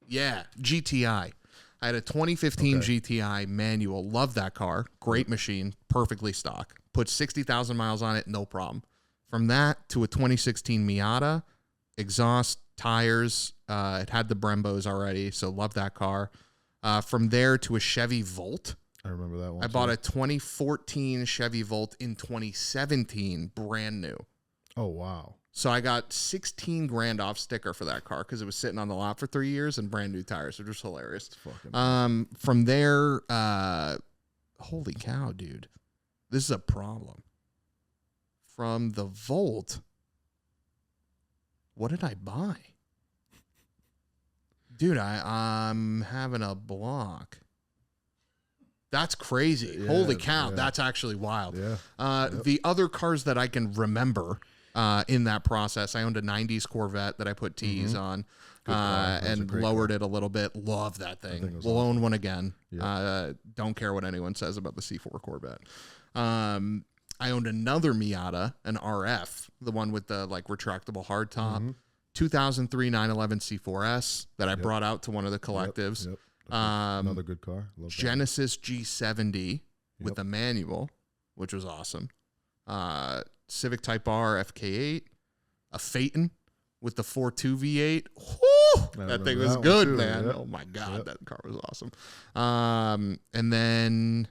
Yeah, GTI. I had a 2015 GTI manual. Love that car. Great machine. Perfectly stock. Put 60,000 miles on it. No problem. From that to a 2016 Miata. Exhaust, tires. It had the Brembos already, so love that car. From there to a Chevy Volt. I remember that one. I bought a 2014 Chevy Volt in 2017, brand new. Oh, wow. So I got 16 grand off sticker for that car because it was sitting on the lot for 3 years and brand new tires, which was hilarious. From there, holy cow, dude. This is a problem. from the Volt. What did I buy? Dude, I'm having a block. That's crazy. Yeah, Holy cow. yeah. That's actually wild. Yeah. The other cars that I can remember in that process, I owned a 90s Corvette that I put T's on Good car. That's a and great lowered car. it a little bit. Love that thing. thing was We'll awesome. own one again. Yeah. Don't care what anyone says about the C4 Corvette. I owned another Miata, an RF, the one with the like retractable hardtop. 2003 911 C4S that I brought out to one of the collectives. Yep. Another good car. Love that. Genesis G70 with a manual, which was awesome. Civic Type R FK8, a Phaeton with the 4.2 V8. Whew, that thing was good, too, man. yep. Oh my God, that car was awesome. And then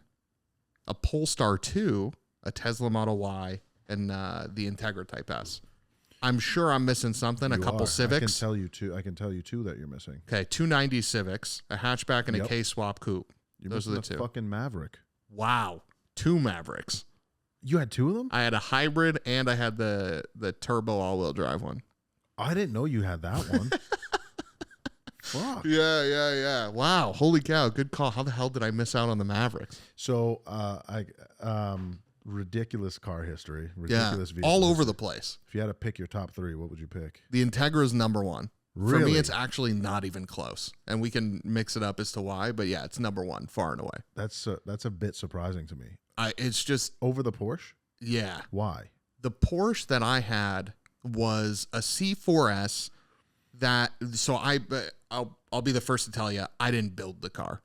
a Polestar 2, a Tesla Model Y, and the Integra Type S. I'm sure I'm missing something. A couple Civics. I can tell you two that you're missing. Okay, 290 Civics, a hatchback, and a Yep. K-swap coupe. You're Those are missing the two. fucking Maverick. Wow, 2 Mavericks. You had two of them? I had a hybrid and I had the turbo all-wheel drive one. I didn't know you had that one. Fuck. Yeah. Wow, holy cow, good call. How the hell did I miss out on the Mavericks? So ridiculous car history. Ridiculous vehicle all over history. the place. If you had to pick your top three, what would you pick? The Integra is number one. For Really? me, it's actually not even close. And we can mix it up as to why, but yeah, it's number one, far and away. That's a bit surprising to me. It's just, Over the Porsche? yeah. Why? The Porsche that I had was a C4S that, so I'll be the first to tell you, I didn't build the car.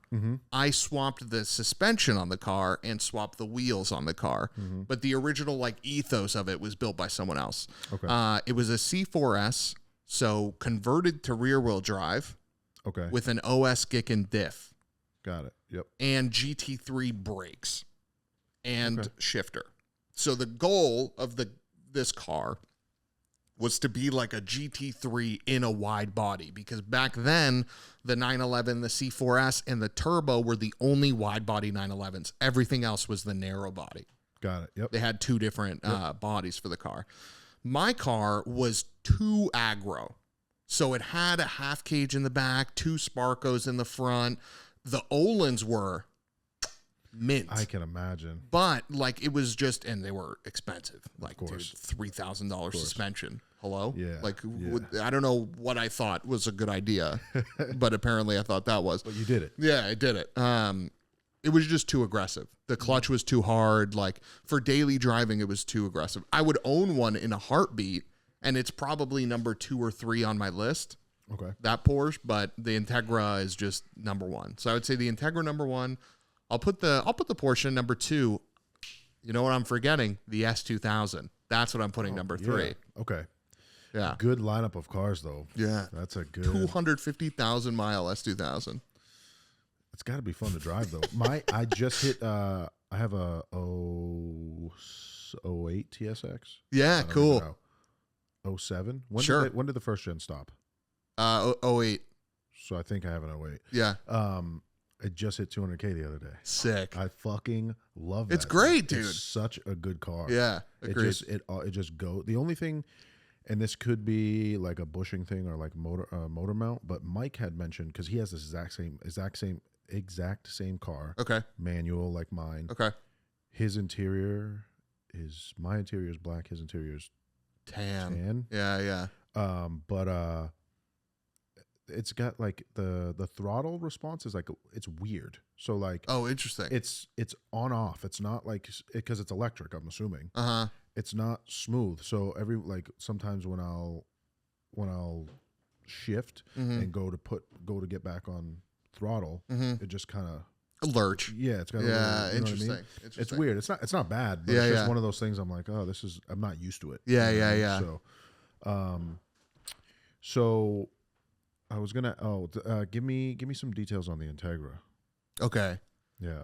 I swapped the suspension on the car and swapped the wheels on the car. But the original like ethos of it was built by someone else. Okay. It was a C4S, so converted to rear wheel drive Okay. with an OS Gicken diff Got it. Yep. and GT3 brakes and Okay. shifter. So the goal of this car was to be like a GT3 in a wide body, because back then the 911, the C4S, and the Turbo were the only wide body 911s. Everything else was the narrow body. Got it. Yep. They had two different bodies for the car. My car was too aggro. So it had a half cage in the back, 2 Sparcos in the front. The Olins were mint. I can imagine. But like it was just, and they were expensive. Like, dude, course. $3,000 suspension. Hello? Yeah, Like, yeah. I don't know what I thought was a good idea, but apparently I thought that was. But you did it. Yeah, I did it. It was just too aggressive. The clutch was too hard. Like for daily driving, it was too aggressive. I would own one in a heartbeat, and it's probably number 2 or 3 on my list. Okay. That Porsche, but the Integra is just number 1. So I would say the Integra number 1. I'll put the Porsche in number 2. You know what I'm forgetting? The S2000. That's what I'm putting number 3. Yeah. Okay. Yeah. Good lineup of cars, though. Yeah. That's a good. 250,000 mile S2000. It's got to be fun to drive, though. I just hit. I have a 08 TSX. Yeah, I don't cool. even know. 07. Sure. When did the first gen stop? 08. So I think I have an 08. Yeah. It just hit 200K the other day. Sick. I fucking love that. It's great, thing. dude. It's such a good car. Yeah. Agreed. It just go. The only thing, and this could be like a bushing thing or like motor mount, but Mike had mentioned, because he has this exact same car, Okay. manual like mine. Okay. My interior is black. His interior is Tan. tan. Yeah. But it's got like the throttle response is like it's weird. So like Oh, interesting. it's on off. It's not like because it's electric. I'm assuming it's not smooth. So sometimes when I'll shift and go to get back on throttle, it just kind of A lurch. yeah, it's got a Yeah, little, you know what I interesting. mean? It's Interesting. weird. It's not bad, but Yeah, it's just yeah. one of those things. I'm like, oh, I'm not used to it. Yeah, You know what I yeah, mean? yeah. So I was gonna give me some details on the Integra. Okay. Yeah.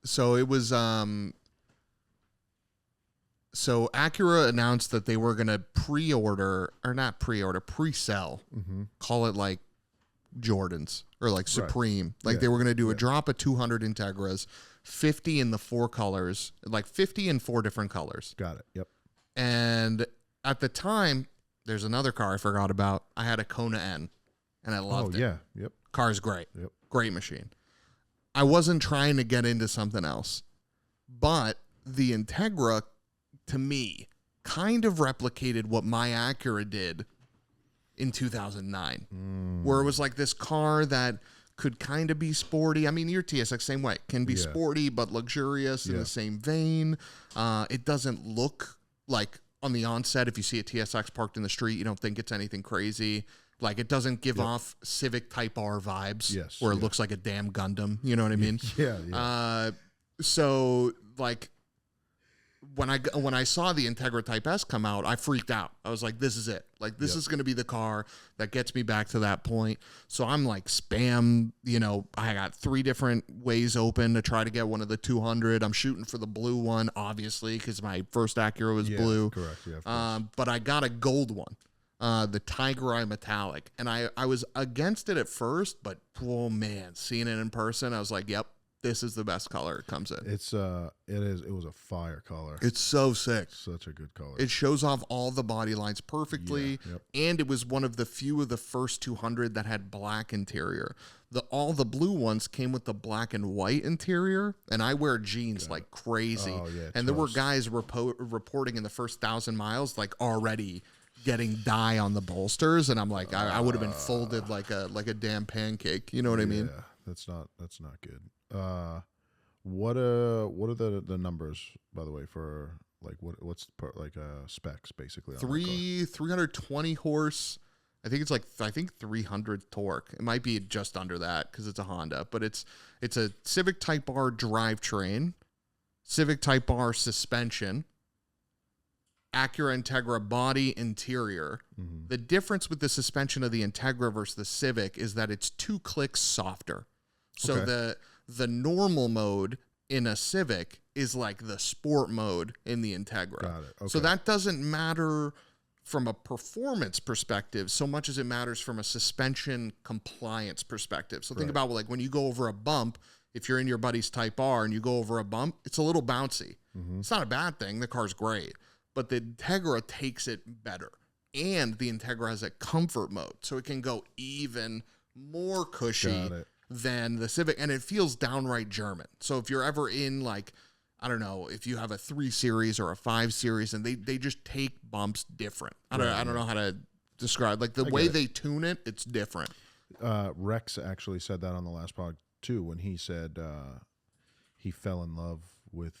So it was so Acura announced that they were gonna pre-sell, Mm-hmm. call it like Jordans or like Supreme. Like Yeah. they were gonna do a drop of 200 Integras, 50 in the 4 colors, like 50 in 4 different colors. Got it. Yep. And at the time, there's another car I forgot about. I had a Kona N, and I loved it. Yeah. Yep. Car's great. Yep. Great machine. I wasn't trying to get into something else, but the Integra, to me, kind of replicated what my Acura did in 2009, where it was like this car that could kind of be sporty. I mean, your TSX, same way. Can be sporty, but luxurious in the same vein. It doesn't look like on the onset, if you see a TSX parked in the street, you don't think it's anything crazy. Like, it doesn't give off Civic Type R vibes, where it looks like a damn Gundam. You know what I mean? Yeah. So, like, when I saw the Integra Type S come out, I freaked out. I was like, this is it. Like, this is going to be the car that gets me back to that point. So I'm like, spam, I got 3 different ways open to try to get one of the 200. I'm shooting for the blue one, obviously, because my first Acura was blue. Correct. Yeah. But I got a gold one. The Tiger Eye Metallic. And I was against it at first, but oh man, seeing it in person, I was like, yep, this is the best color it comes in. It was a fire color. It's so sick. Such a good color. It shows off all the body lines perfectly. Yeah, yep. And it was one of the few of the first 200 that had black interior. All the blue ones came with the black and white interior, and I wear jeans like crazy. Oh, yeah, and there were guys reporting in the first 1,000 miles, like already getting dye on the bolsters, and I'm like, I would have been folded like a damn pancake. You know what I mean? Yeah, that's not good. What are the numbers, by the way, for like what's specs basically on 320 horse. I think it's 300 torque. It might be just under that because it's a Honda, but it's a Civic Type R drivetrain, Civic Type R suspension, Acura Integra body interior. Mm-hmm. The difference with the suspension of the Integra versus the Civic is that it's 2 clicks softer. So the normal mode in a Civic is like the sport mode in the Integra. Got it. Okay. So that doesn't matter from a performance perspective so much as it matters from a suspension compliance perspective. So think about like when you go over a bump, if you're in your buddy's Type R and you go over a bump, it's a little bouncy. Mm-hmm. It's not a bad thing. The car's great. But the Integra takes it better. And the Integra has a comfort mode. So it can go even more cushy than the Civic. And it feels downright German. So if you're ever in like, I don't know, if you have a 3 Series or a 5 Series and they just take bumps different. I don't know how to describe. Like the way they tune it, it's different. Rex actually said that on the last pod too, when he said he fell in love with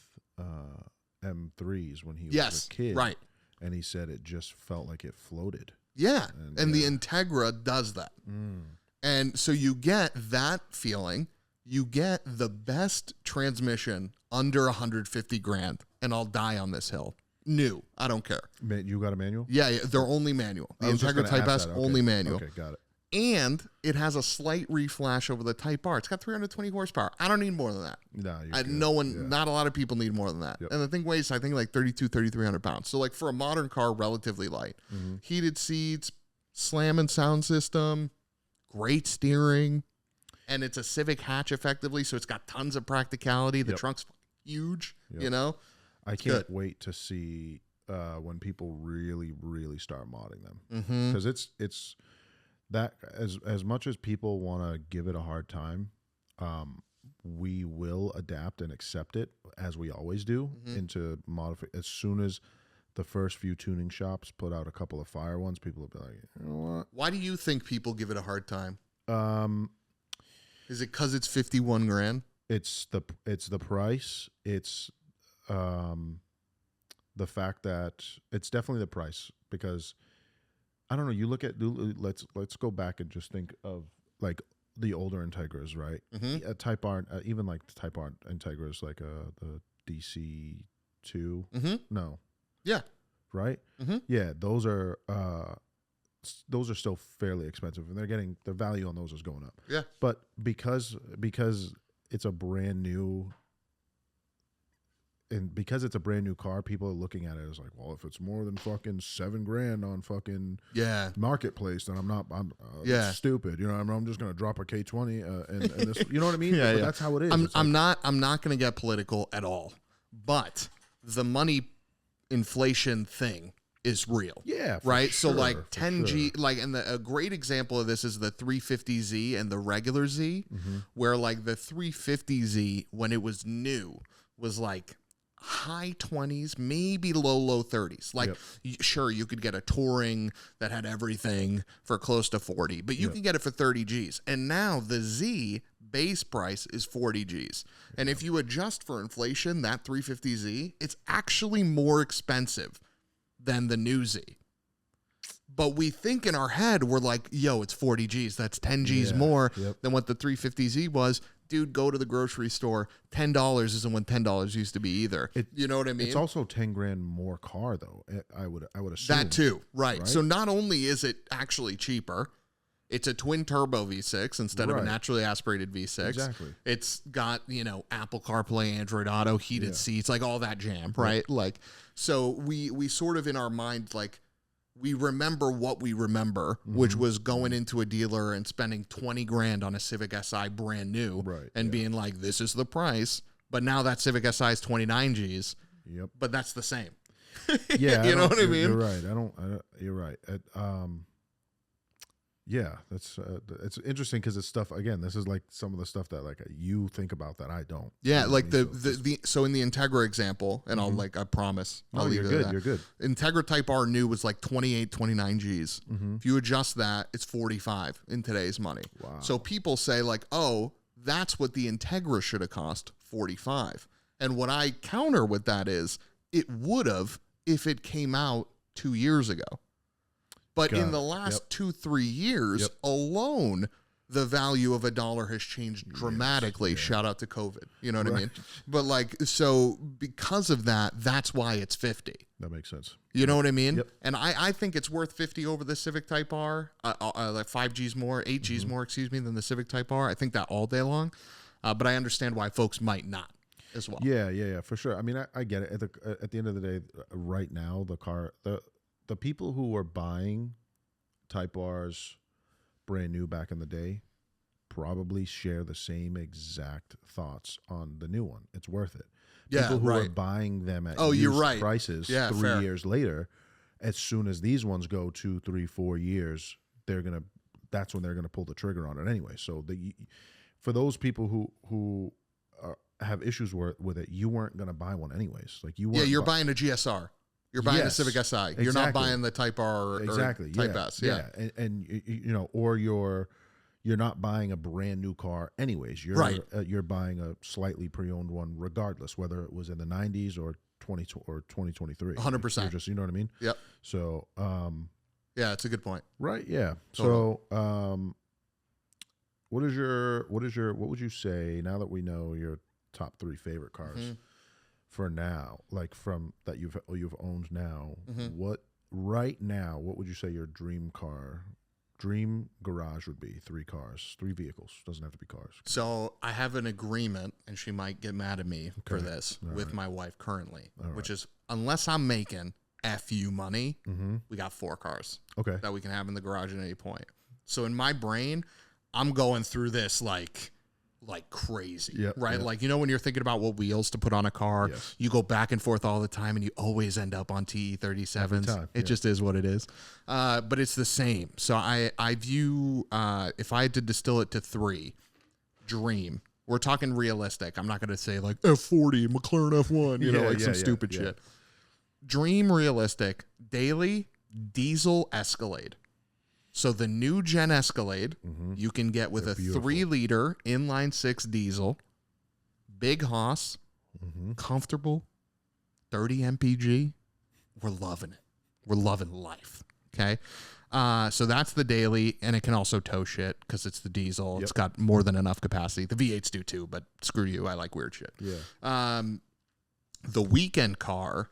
M3s when he was a kid. Right. And he said it just felt like it floated. Yeah. And the Integra does that. And so you get that feeling. You get the best transmission under 150 grand. And I'll die on this hill. New. I don't care. You got a manual? Yeah, they're only manual. The Integra Type S, only manual. Okay, got it. And it has a slight reflash over the Type R. It's got 320 horsepower. I don't need more than that. No, not a lot of people need more than that. Yep. And the thing weighs, I think, like 3,300 pounds. So, like, for a modern car, relatively light. Mm-hmm. Heated seats, slamming sound system, great steering. And it's a Civic hatch, effectively, so it's got tons of practicality. The trunk's huge, you know? I can't wait to see when people really, really start modding them. Because it's that as much as people want to give it a hard time, we will adapt and accept it as we always do into modify. As soon as the first few tuning shops put out a couple of fire ones, people will be like, you know what? Why do you think people give it a hard time? Is it because it's 51 grand? It's the price. It's the fact that it's definitely the price, because I don't know. You look at let's go back and just think of like the older Integras, right? Type R, even like the Type R Integras, like the DC2. No, yeah, right. Yeah, those are still fairly expensive, and they're getting the value on those is going up. Yeah, but because it's a brand new. And because it's a brand new car, people are looking at it as like, well, if it's more than fucking $7 grand on fucking marketplace, then I'm stupid. You know, I'm just gonna drop a K20 and this. You know what I mean? But that's how it is. I'm not gonna get political at all. But the money inflation thing is real. Yeah. For Right. So sure, like for 10G, sure. like Yeah. right. So Sure, like for 10G, sure. like, and a great example of this is the 350Z and the regular Z, where like the 350Z, when it was new, was like high 20s, maybe low 30s. Like, sure, you could get a touring that had everything for close to 40, but you can get it for 30 G's. And now the Z base price is 40 G's. And if you adjust for inflation, that 350Z, it's actually more expensive than the new Z. But we think in our head, we're like, yo, it's 40 G's. That's 10 G's more than what the 350Z was. Dude, go to the grocery store. $10 isn't what $10 used to be either. You know what I mean? It's also 10 grand more car though. I would assume that too, right? So not only is it actually cheaper, it's a twin turbo V6 instead of a naturally aspirated V6. Exactly. It's got, Apple CarPlay, Android Auto, heated seats, like all that jam, right? Like, so we sort of in our mind, like, we remember what we remember, which was going into a dealer and spending 20 grand on a Civic Si brand new and being like, this is the price. But now that Civic Si is 29 G's. Yep. But that's the same. Yeah. You know what I mean? You're right. You're right. Yeah, that's it's interesting because it's stuff. Again, this is like some of the stuff that like you think about that I don't. Yeah, like so in the Integra example, and I'll I promise. I'll leave you're it good. at You're good. Integra Type R new was like 28, 29 G's. If you adjust that, it's 45 in today's money. Wow. So people say like, oh, that's what the Integra should have cost, 45. And what I counter with that is it would have if it came out 2 years ago. But in the last 2-3 years alone, the value of a dollar has changed dramatically. Shout out to COVID. You know what I mean? But like, so because of that, that's why it's 50. That makes sense. You know what I mean? And I think it's worth 50 over the Civic Type R, like 5 G's more, 8 G's more, than the Civic Type R. I think that all day long. But I understand why folks might not as well. Yeah, for sure. I mean, I get it. At the end of the day, right now, the people who were buying Type R's brand new back in the day probably share the same exact thoughts on the new one. It's worth it. People who are buying them at used prices 3 years later, as soon as these ones go 2, 3, 4 years, that's when they're gonna pull the trigger on it anyway. So for those people who have issues with it, you weren't gonna buy one anyways. Like you weren't. Yeah, you're buying a GSR. You're buying a Civic Si. Exactly. You're not buying the Type R or Type S. Yeah. And or you're not buying a brand new car anyways. You're buying a slightly pre-owned one regardless, whether it was in the 90s or 2023. 100%. You're just, you know what I mean? Yep. So, yeah, it's a good point. Right. Yeah. Totally. So, what would you say now that we know your top 3 favorite cars? For now, like from that you've owned now, what would you say your dream garage would be? 3 cars, 3 vehicles. Doesn't have to be cars. So I have an agreement, and she might get mad at me for this with my wife currently, which is unless I'm making FU money, we got 4 cars that we can have in the garage at any point. So in my brain, I'm going through this like crazy, right? Like, when you're thinking about what wheels to put on a car, you go back and forth all the time and you always end up on TE37s. It just is what it is. But it's the same. So I view, if I had to distill it to 3, dream. We're talking realistic. I'm not going to say like F40, McLaren F1, some stupid shit. Dream realistic, daily diesel Escalade. So the new gen Escalade, you can get with a 3-liter inline 6 diesel, big Haas, comfortable, 30 mpg. We're loving it. We're loving life. Okay. So that's the daily, and it can also tow shit because it's the diesel. It's got more than enough capacity. The V8s do too, but screw you. I like weird shit. Yeah. The weekend car,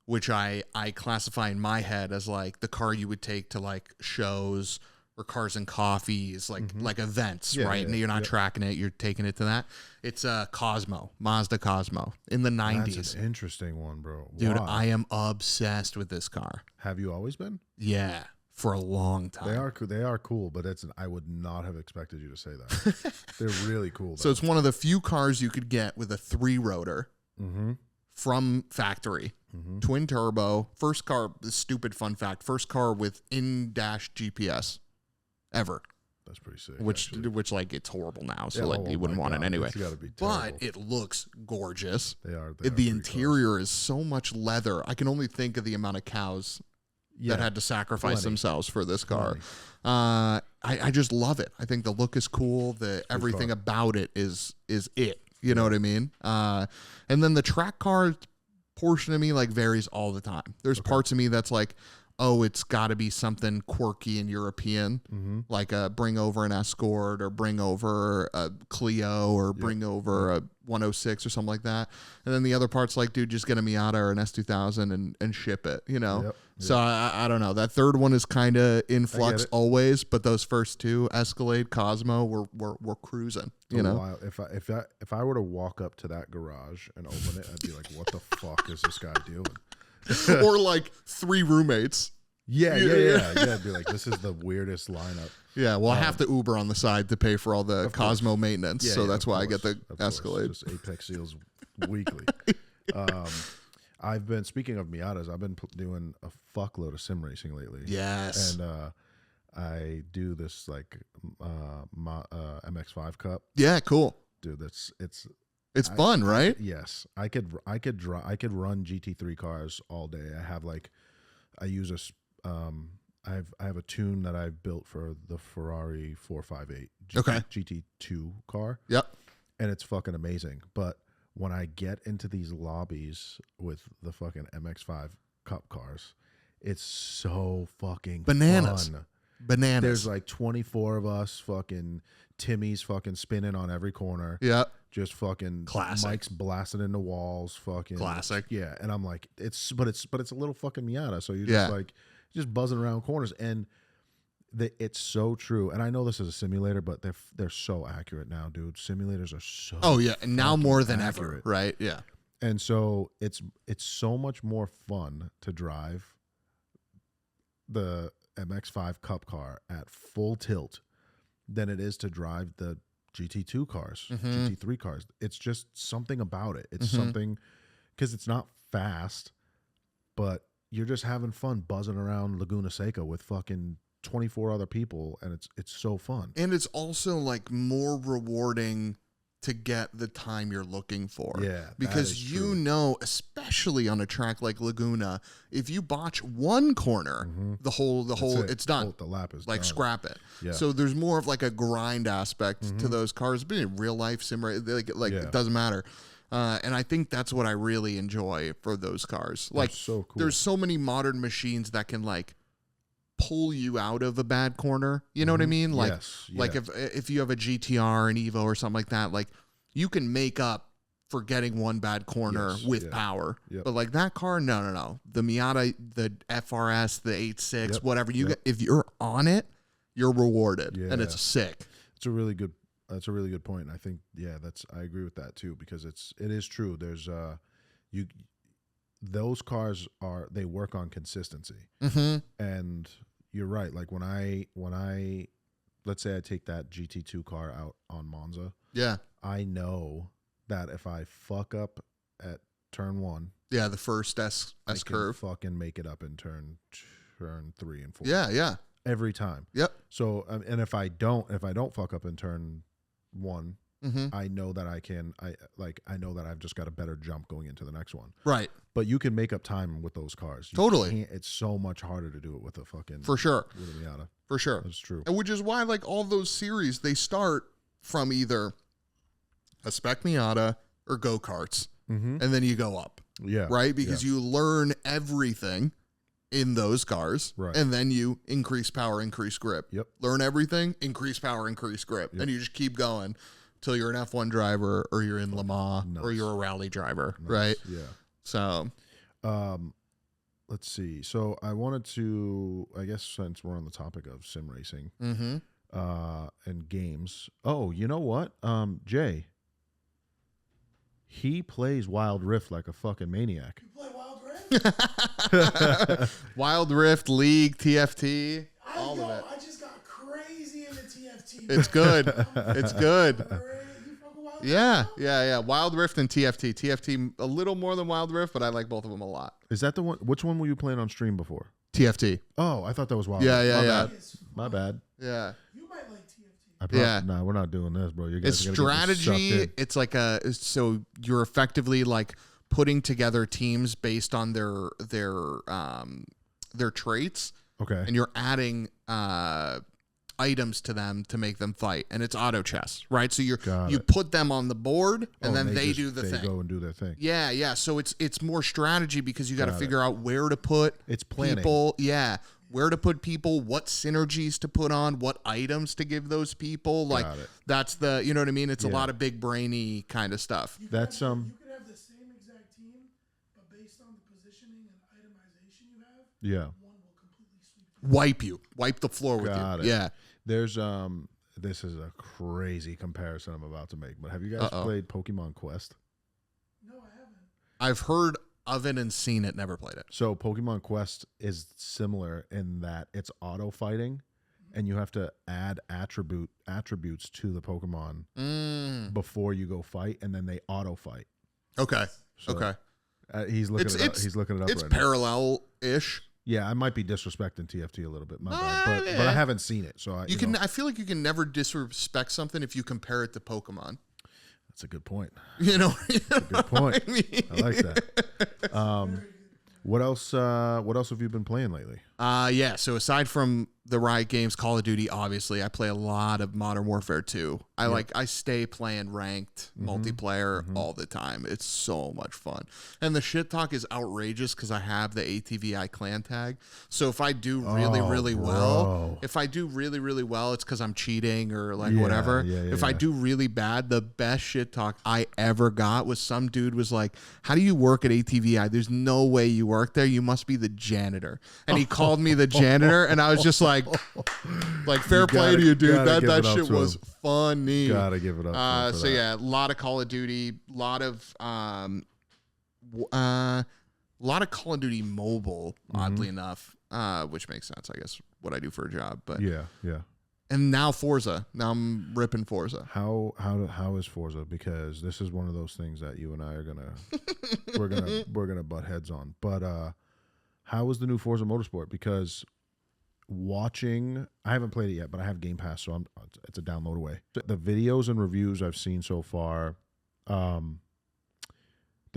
which I classify in my head as like the car you would take to like shows or cars and coffees, like events, right? And you're not tracking it, you're taking it to that. It's a Mazda Cosmo in the 90s. That's an interesting one, bro. Dude, I am obsessed with this car. Have you always been? Yeah, for a long time. They are cool, but I would not have expected you to say that. They're really cool, though. So it's one of the few cars you could get with a 3-rotor. from factory. Twin turbo, first car, stupid fun fact, first car with in-dash GPS ever. That's pretty sick. Which like it's horrible now, so Yeah, like you wouldn't want it anyway. It's gotta be But terrible. it looks gorgeous. They are The pretty interior is so much leather. I can only think of the amount of cows that had to sacrifice themselves for this car. I just love it. I think the look is cool. Everything about it is it. You know what I mean? And then the track car portion of me like varies all the time. There's parts of me that's like, oh, it's got to be something quirky and European, like bring over an Escort or bring over a Clio or bring over a 106 or something like that. And then the other part's like, dude, just get a Miata or an S2000 and ship it, you know? Yep. So I don't know. That third one is kind of in flux always, but those first two, Escalade, Cosmo, we're cruising, you know? Wild. If I were to walk up to that garage and open it, I'd be like, what the fuck is this guy doing? Or like 3 roommates. Yeah. I'd be like, this is the weirdest lineup. Yeah, well, I have to Uber on the side to pay for all the Cosmo maintenance, so that's why I get the Escalade. Just Apex Seals weekly. I've been, speaking of Miatas, I've been doing a fuckload of sim racing lately. Yes. And I do this like MX5 Cup. Yeah, cool. Dude, It's fun, right? Yes, I could run GT3 cars all day. I have a tune that I've built for the Ferrari 458 GT2 car. Yep. And it's fucking amazing. But when I get into these lobbies with the fucking MX5 Cup cars, it's so fucking bananas. fun. Bananas. There's like 24 of us. Fucking Timmy's fucking spinning on every corner. Yeah. Just fucking classic. Mike's blasting into walls. Fucking classic. Yeah. And I'm like, it's a little fucking Miata. So you're just like just buzzing around corners, and it's so true. And I know this is a simulator, but they're so accurate now, dude. Simulators are so and now more than accurate. ever, right? Yeah. And so it's so much more fun to drive the MX5 Cup car at full tilt than it is to drive the GT2 cars, GT3 cars. It's just something about it. It's something, because it's not fast, but you're just having fun buzzing around Laguna Seca with fucking 24 other people, and it's so fun. And it's also like more rewarding to get the time you're looking for. Yeah, because you know, especially on a track like Laguna, if you botch one corner, the whole it's done. The lap is like done. Scrap it. Yeah. So there's more of like a grind aspect to those cars. Being real life sim it doesn't matter. And I think that's what I really enjoy for those cars. Like, so cool. There's so many modern machines that can like pull you out of a bad corner. You know what I mean? Like, like if you have a GTR, an Evo, or something like that, like you can make up for getting one bad corner with power. Yep. But like that car, no. The Miata, the FRS, the 8.6, whatever you get, if you're on it, you're rewarded, and it's sick. It's a really good. That's a really good point. And I think, I agree with that too, because it is true. There's those cars they work on consistency, and you're right. Like when I let's say I take that GT2 car out on Monza, I know that if I fuck up at turn 1, the first S curve, fucking make it up in turn 3 and 4. Yeah. Every time. Yep. So and if I don't fuck up in turn 1, I know that I know that I've just got a better jump going into the next one. Right. But you can make up time with those cars. It's so much harder to do it with a fucking for sure. With a Miata. For sure. That's true. And which is why like all those series, they start from either a spec Miata or go-karts. And then you go up. Yeah. Right? Because you learn everything in those cars, and then you increase power, increase grip. Yep. Learn everything, increase power, increase grip, and you just keep going till you're an F1 driver, or you're in Le Mans, or you're a rally driver, right? Yeah. So, let's see. So I wanted to, I guess, since we're on the topic of sim racing, and games. Oh, you know what, Jay? He plays Wild Rift like a fucking maniac. You play Wild Rift? Wild Rift, League, TFT, all of it. I just got crazy into TFT. It's good. It's good. You fuck with Wild Yeah. Wild Rift and TFT. TFT a little more than Wild Rift, but I like both of them a lot. Is that the one? Which one were you playing on stream before? TFT. Oh, I thought that was Wild. Yeah, Rift. yeah. My bad. Yeah. You might like TFT. No, we're not doing this, bro. You guys It's are gonna get strategy. sucked in. It's like so you're effectively like putting together teams based on their traits, Okay. and you're adding items to them to make them fight, and it's auto chess, right? So you put them on the board, and then they do the thing. They go and do their thing. Yeah. So it's more strategy because you got to figure out where to put people. Yeah. Where to put people, what synergies to put on, what items to give those people. Like that's the, you know what I mean? It's a lot of big brainy kind of stuff. You could have the same exact team, but based on the positioning and itemization you have, one will completely sweep you. Wipe the floor with Got you. it. Yeah. There's this is a crazy comparison I'm about to make, but have you guys played Pokemon Quest? No, I haven't. I've heard of it and seen it, never played it. So Pokemon Quest is similar in that it's auto fighting, and you have to add attributes to the Pokemon before you go fight, and then they auto fight. Okay. So, okay. He's looking it up. He's looking it up. It's right now. parallel-ish. Yeah, I might be disrespecting TFT a little bit, my bad, but I haven't seen it, so I feel like you can never disrespect something if you compare it to Pokemon. That's a good point. You know, good point. I mean? I like that. What else have you been playing lately? Yeah. So aside from the Riot games, Call of Duty, obviously, I play a lot of Modern Warfare 2. I stay playing ranked multiplayer all the time. It's so much fun. And the shit talk is outrageous because I have the ATVI clan tag. So if I do really well, it's because I'm cheating or whatever. If I do really bad, the best shit talk I ever got was some dude was like, "How do you work at ATVI? There's no way you work there. You must be the janitor." And he called me the janitor, and I was just like fair play to you, dude. That shit was funny. Gotta give it up. So yeah, a lot of Call of Duty, a lot of Call of Duty mobile, oddly enough, which makes sense, I guess, what I do for a job. But yeah. And now Forza. Now I'm ripping Forza. How is Forza? Because this is one of those things that you and I are gonna we're gonna butt heads on. But how is the new Forza Motorsport? Because I haven't played it yet, but I have Game Pass, so it's a download away. The videos and reviews I've seen so far, they're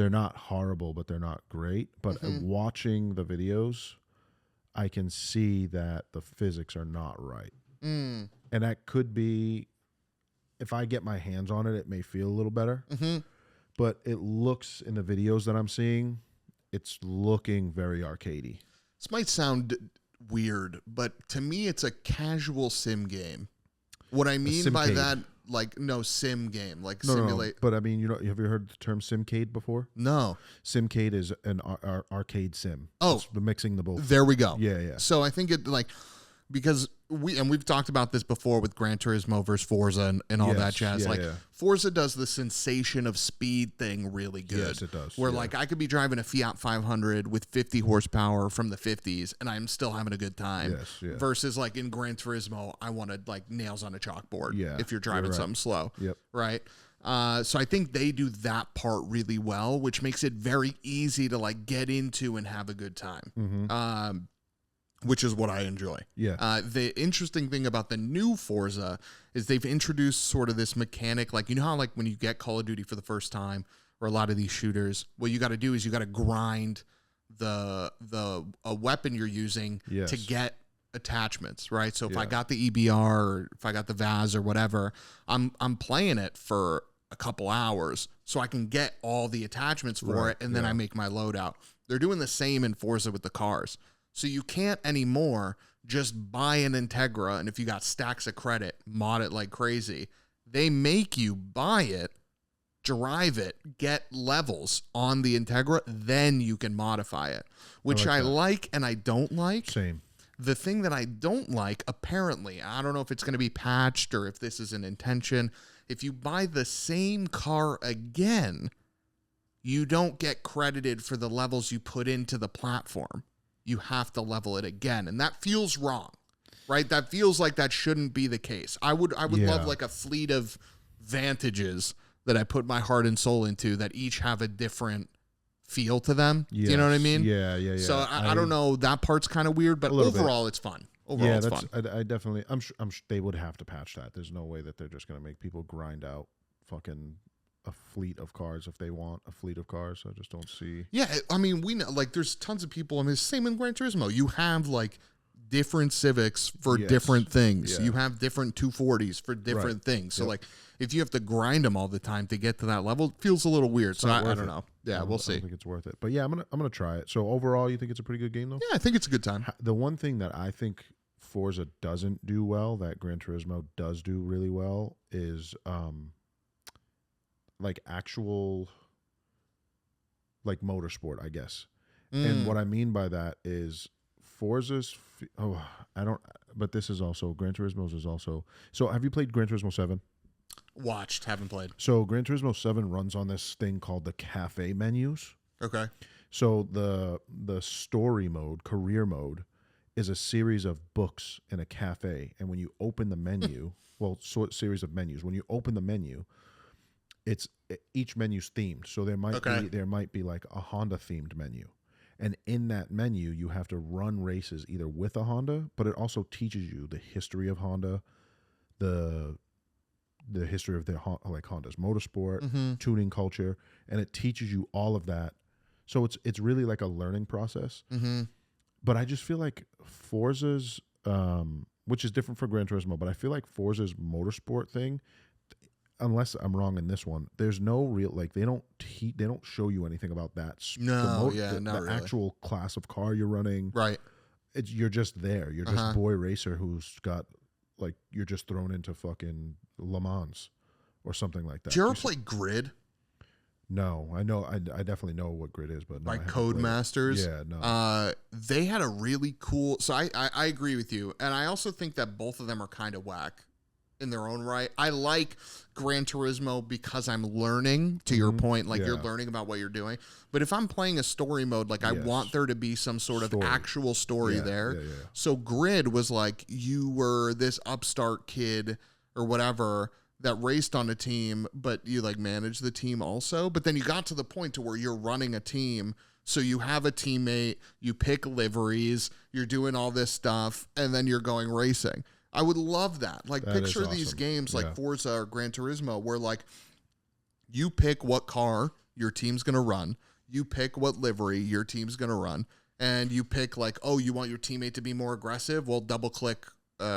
not horrible, but they're not great. But watching the videos, I can see that the physics are not right. And that could be, if I get my hands on it, it may feel a little better. But it looks, in the videos that I'm seeing, it's looking very arcadey. This might sound weird, but to me, it's a casual sim game. What I mean by that, sim game, simulate. No. But I mean, have you heard the term simcade before? No. Simcade is an arcade sim. Oh, it's mixing the both. There we go. Yeah. So I think it because we've talked about this before with Gran Turismo versus Forza and all that jazz. Forza does the sensation of speed thing really good. Yes, it does. Where I could be driving a Fiat 500 with 50 horsepower from the 50s and I'm still having a good time. Yes. Versus in Gran Turismo, I wanted nails on a chalkboard. Yeah, if you're driving something slow. Yep. Right. So I think they do that part really well, which makes it very easy to get into and have a good time. Which is what I enjoy. Yeah. The interesting thing about the new Forza is they've introduced sort of this mechanic, you know how when you get Call of Duty for the first time, or a lot of these shooters, what you got to do is you got to grind a weapon you're using to get attachments, right? So if I got the EBR or if I got the VAZ or whatever, I'm playing it for a couple hours so I can get all the attachments for it, and then I make my loadout. They're doing the same in Forza with the cars. So you can't anymore just buy an Integra, and if you got stacks of credit, mod it like crazy. They make you buy it, drive it, get levels on the Integra, then you can modify it, which I like and I don't like. Same. The thing that I don't like, apparently, I don't know if it's going to be patched or if this is an intention, if you buy the same car again, you don't get credited for the levels you put into the platform. You have to level it again, and that feels wrong, right? That feels like that shouldn't be the case. I would love a fleet of Vantages that I put my heart and soul into that each have a different feel to them. Yes. Do you know what I mean? Yeah. So I don't know. That part's kind of weird, but overall it's fun. Overall it's fun. I definitely, I'm sure they would have to patch that. There's no way that they're just going to make people grind out fucking a fleet of cars if they want a fleet of cars. I just don't see. Yeah, I mean, we know, like, there's tons of people. I mean, same in Gran Turismo. You have like different Civics for different things. Yeah. You have different 240s for different things. So like, if you have to grind them all the time to get to that level, it feels a little weird. So I don't know. Yeah, we'll see. I don't think it's worth it. But yeah, I'm gonna try it. So overall, you think it's a pretty good game though? Yeah, I think it's a good time. The one thing that I think Forza doesn't do well that Gran Turismo does do really well is like actual like motorsport, I guess. And what I mean by that is Forza's but this is also Gran Turismo's is also. So have you played Gran Turismo 7? Watched, haven't played. So Gran Turismo 7 runs on this thing called the cafe menus. Okay. So the story mode, career mode, is a series of books in a cafe, and when you open the menu, series of menus. When you open the menu, each menu's themed. So there might be like a Honda themed menu, and in that menu you have to run races either with a Honda, but it also teaches you the history of Honda, the history of like Honda's motorsport, tuning culture, and it teaches you all of that. So it's really like a learning process. But I just feel like Forza's, which is different from Gran Turismo, but I feel like Forza's motorsport thing, unless I'm wrong in this one, there's no real, like, they don't show you anything about that. No, not really. Actual class of car you're running. Right. You're just there. You're just boy racer who's got, like, you're just thrown into fucking Le Mans or something like that. Did you ever play Grid? No, I know. I definitely know what Grid is, but no, like Codemasters. Yeah, no. They had a really cool. So I agree with you, and I also think that both of them are kind of whack in their own right. I like Gran Turismo because I'm learning. To your point, like you're learning about what you're doing. But if I'm playing a story mode, like I want there to be some sort of actual story there. Yeah. So Grid was like you were this upstart kid or whatever that raced on a team, but you like managed the team also. But then you got to the point to where you're running a team. So you have a teammate, you pick liveries, you're doing all this stuff, and then you're going racing. I would love that. Like, that picture these games like Forza or Gran Turismo where like you pick what car your team's going to run, you pick what livery your team's going to run, and you pick like, oh, you want your teammate to be more aggressive? Well, double click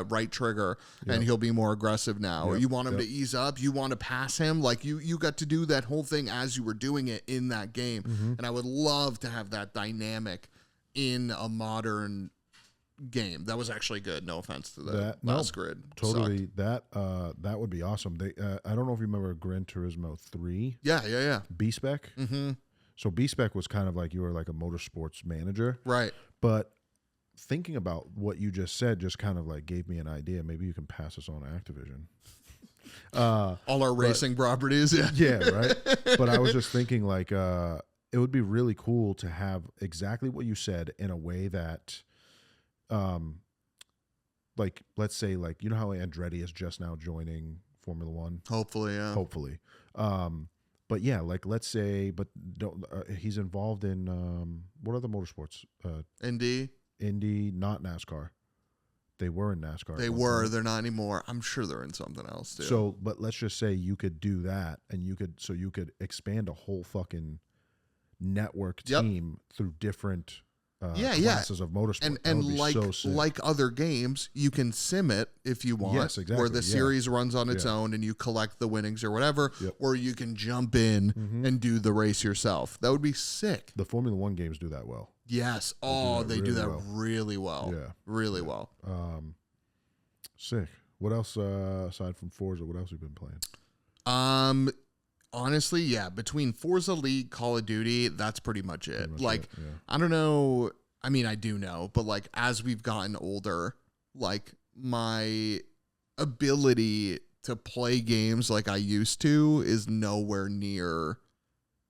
right trigger and he'll be more aggressive now. Or you want him to ease up, you want to pass him, like you got to do that whole thing as you were doing it in that game. And I would love to have that dynamic in a modern game. That was actually good. No offense to the last Grid. Totally. Sucked. That would be awesome. They I don't know if you remember Gran Turismo 3. Yeah. B-Spec. So B-Spec was kind of like you were like a motorsports manager. Right. But thinking about what you just said just kind of like gave me an idea. Maybe you can pass this on to Activision. All our racing properties. Yeah, right. But I was just thinking like it would be really cool to have exactly what you said in a way that like let's say like you know how Andretti is just now joining Formula One? Hopefully. But yeah, like let's say he's involved in what other motorsports? Indy, not NASCAR. They were in NASCAR. They were. They're not anymore. I'm sure they're in something else too. So, but let's just say you could do that, and you could expand a whole fucking network team through different classes of motorsport. And like other games, you can sim it if you want. Yes, exactly. Where the series runs on its own and you collect the winnings or whatever, or you can jump in and do the race yourself. That would be sick. The Formula One games do that well. Yes. They do that really well. Yeah. Really well. Sick. What else aside from Forza? What else have you been playing? Honestly, yeah. Between Forza League, Call of Duty, that's pretty much it. I don't know. I mean, I do know, but like as we've gotten older, like my ability to play games like I used to is nowhere near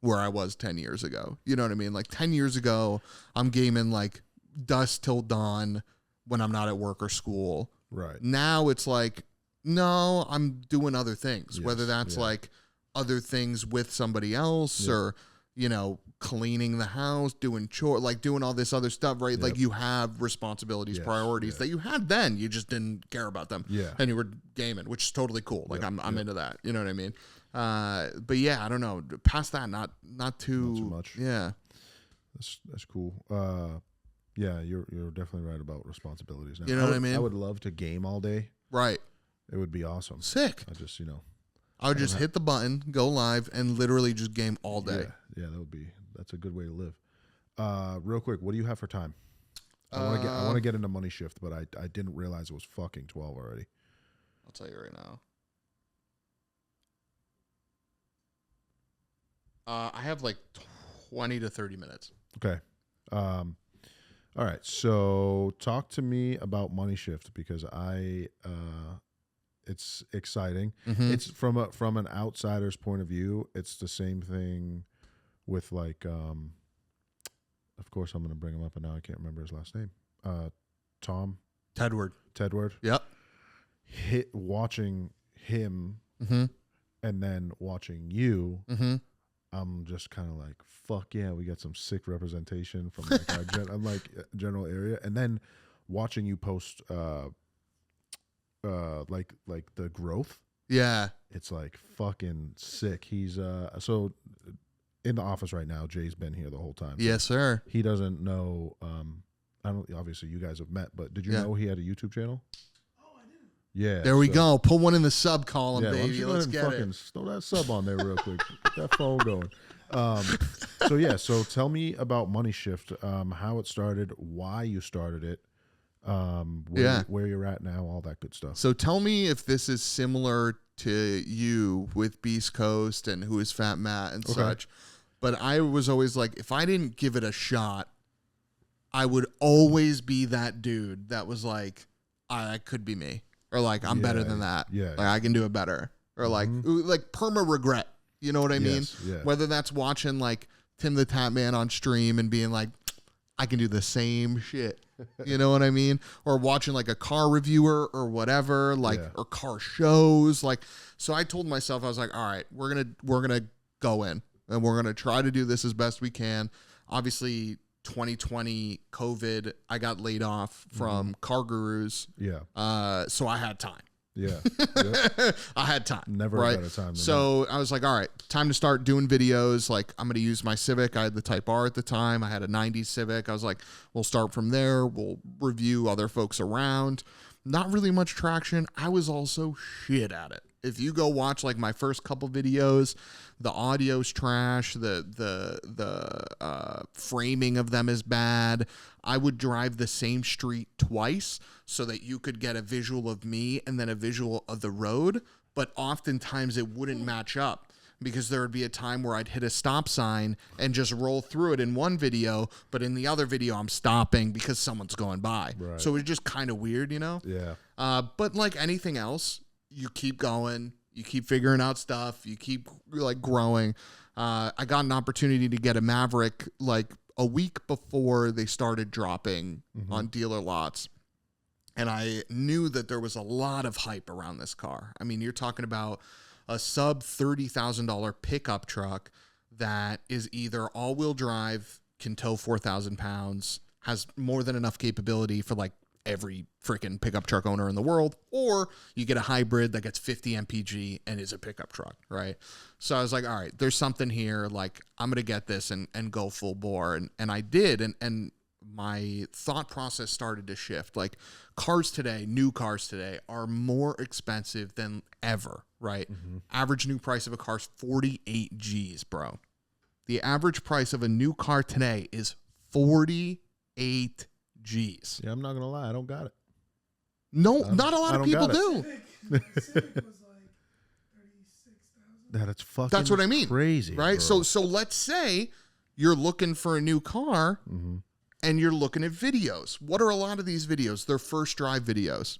where I was 10 years ago. You know what I mean? Like 10 years ago, I'm gaming like dusk till dawn when I'm not at work or school. Right. Now it's like, no, I'm doing other things, whether that's like other things with somebody else or, you know, cleaning the house, doing chore, like doing all this other stuff, right? Like you have responsibilities, priorities that you had then. You just didn't care about them. Yeah. And you were gaming, which is totally cool. Like I'm into that. You know what I mean? But yeah, I don't know. Past that, not too much. Yeah. That's cool. Yeah, you're definitely right about responsibilities now. You know what I mean? I would love to game all day. Right. It would be awesome. Sick. I just, I would just hit the button, go live, and literally just game all day. Yeah, that's a good way to live. Real quick, what do you have for time? I want to get into money shift, but I didn't realize it was fucking 12 already. I'll tell you right now. I have like 20 to 30 minutes. Okay. All right. So talk to me about money shift because it's exciting. Mm-hmm. It's from an outsider's point of view. It's the same thing with like, of course I'm going to bring him up and now I can't remember his last name. Tedward. Yep. Watching him and then watching you. Mm-hmm. I'm just kind of like, fuck yeah, we got some sick representation from like our general area, and then watching you post like the growth. Yeah, it's like fucking sick. He's so in the office right now. Jay's been here the whole time. Yes, sir. He doesn't know. I don't. Obviously, you guys have met, but did you know he had a YouTube channel? Yeah. There we go. Put one in the sub column, baby. Let's get it. Throw that sub on there real quick. Get that phone going. So tell me about Money Shift, how it started, why you started it, where you're at now, all that good stuff. So tell me if this is similar to you with Beast Coast and Who is Fat Matt and such. But I was always like, if I didn't give it a shot, I would always be that dude that was like, that could be me. Or like, I'm better than that. Yeah. Like, I can do it better. Or like perma regret. You know what I mean? Yeah. Whether that's watching like Tim the Tap Man on stream and being like, I can do the same shit. You know what I mean? Or watching like a car reviewer or whatever, like, or car shows. Like, so I told myself, I was like, all right, we're going to go in and we're going to try to do this as best we can. Obviously, 2020 COVID, I got laid off from Car Gurus. Yeah. So I had time. Yeah. I had time. Never a better time. So I was like, all right, time to start doing videos. Like, I'm going to use my Civic. I had the Type R at the time. I had a 90s Civic. I was like, we'll start from there. We'll review other folks around. Not really much traction. I was also shit at it. If you go watch like my first couple videos, the audio's trash, the framing of them is bad. I would drive the same street twice so that you could get a visual of me and then a visual of the road, but oftentimes it wouldn't match up because there would be a time where I'd hit a stop sign and just roll through it in one video, but in the other video I'm stopping because someone's going by. Right. So it was just kind of weird, you know? Yeah. But like anything else, you keep going, you keep figuring out stuff, you keep like growing. I got an opportunity to get a Maverick like a week before they started dropping on dealer lots. And I knew that there was a lot of hype around this car. I mean, you're talking about a sub $30,000 pickup truck that is either all-wheel drive, can tow 4,000 pounds, has more than enough capability for like every freaking pickup truck owner in the world, or you get a hybrid that gets 50 mpg and is a pickup truck, right? So I was like, all right, there's something here. Like, I'm going to get this and go full bore. And I did. And my thought process started to shift. Like, cars today, new cars today, are more expensive than ever, right? Average new price of a car is 48 G's, bro. The average price of a new car today is 48 G's. Yeah, I'm not gonna lie, I don't got it. No, not a lot of people do. Civic was like 36,000. That's fucking. That's what I mean. Crazy, right? bro. So let's say you're looking for a new car and you're looking at videos. What are a lot of these videos? They're first drive videos,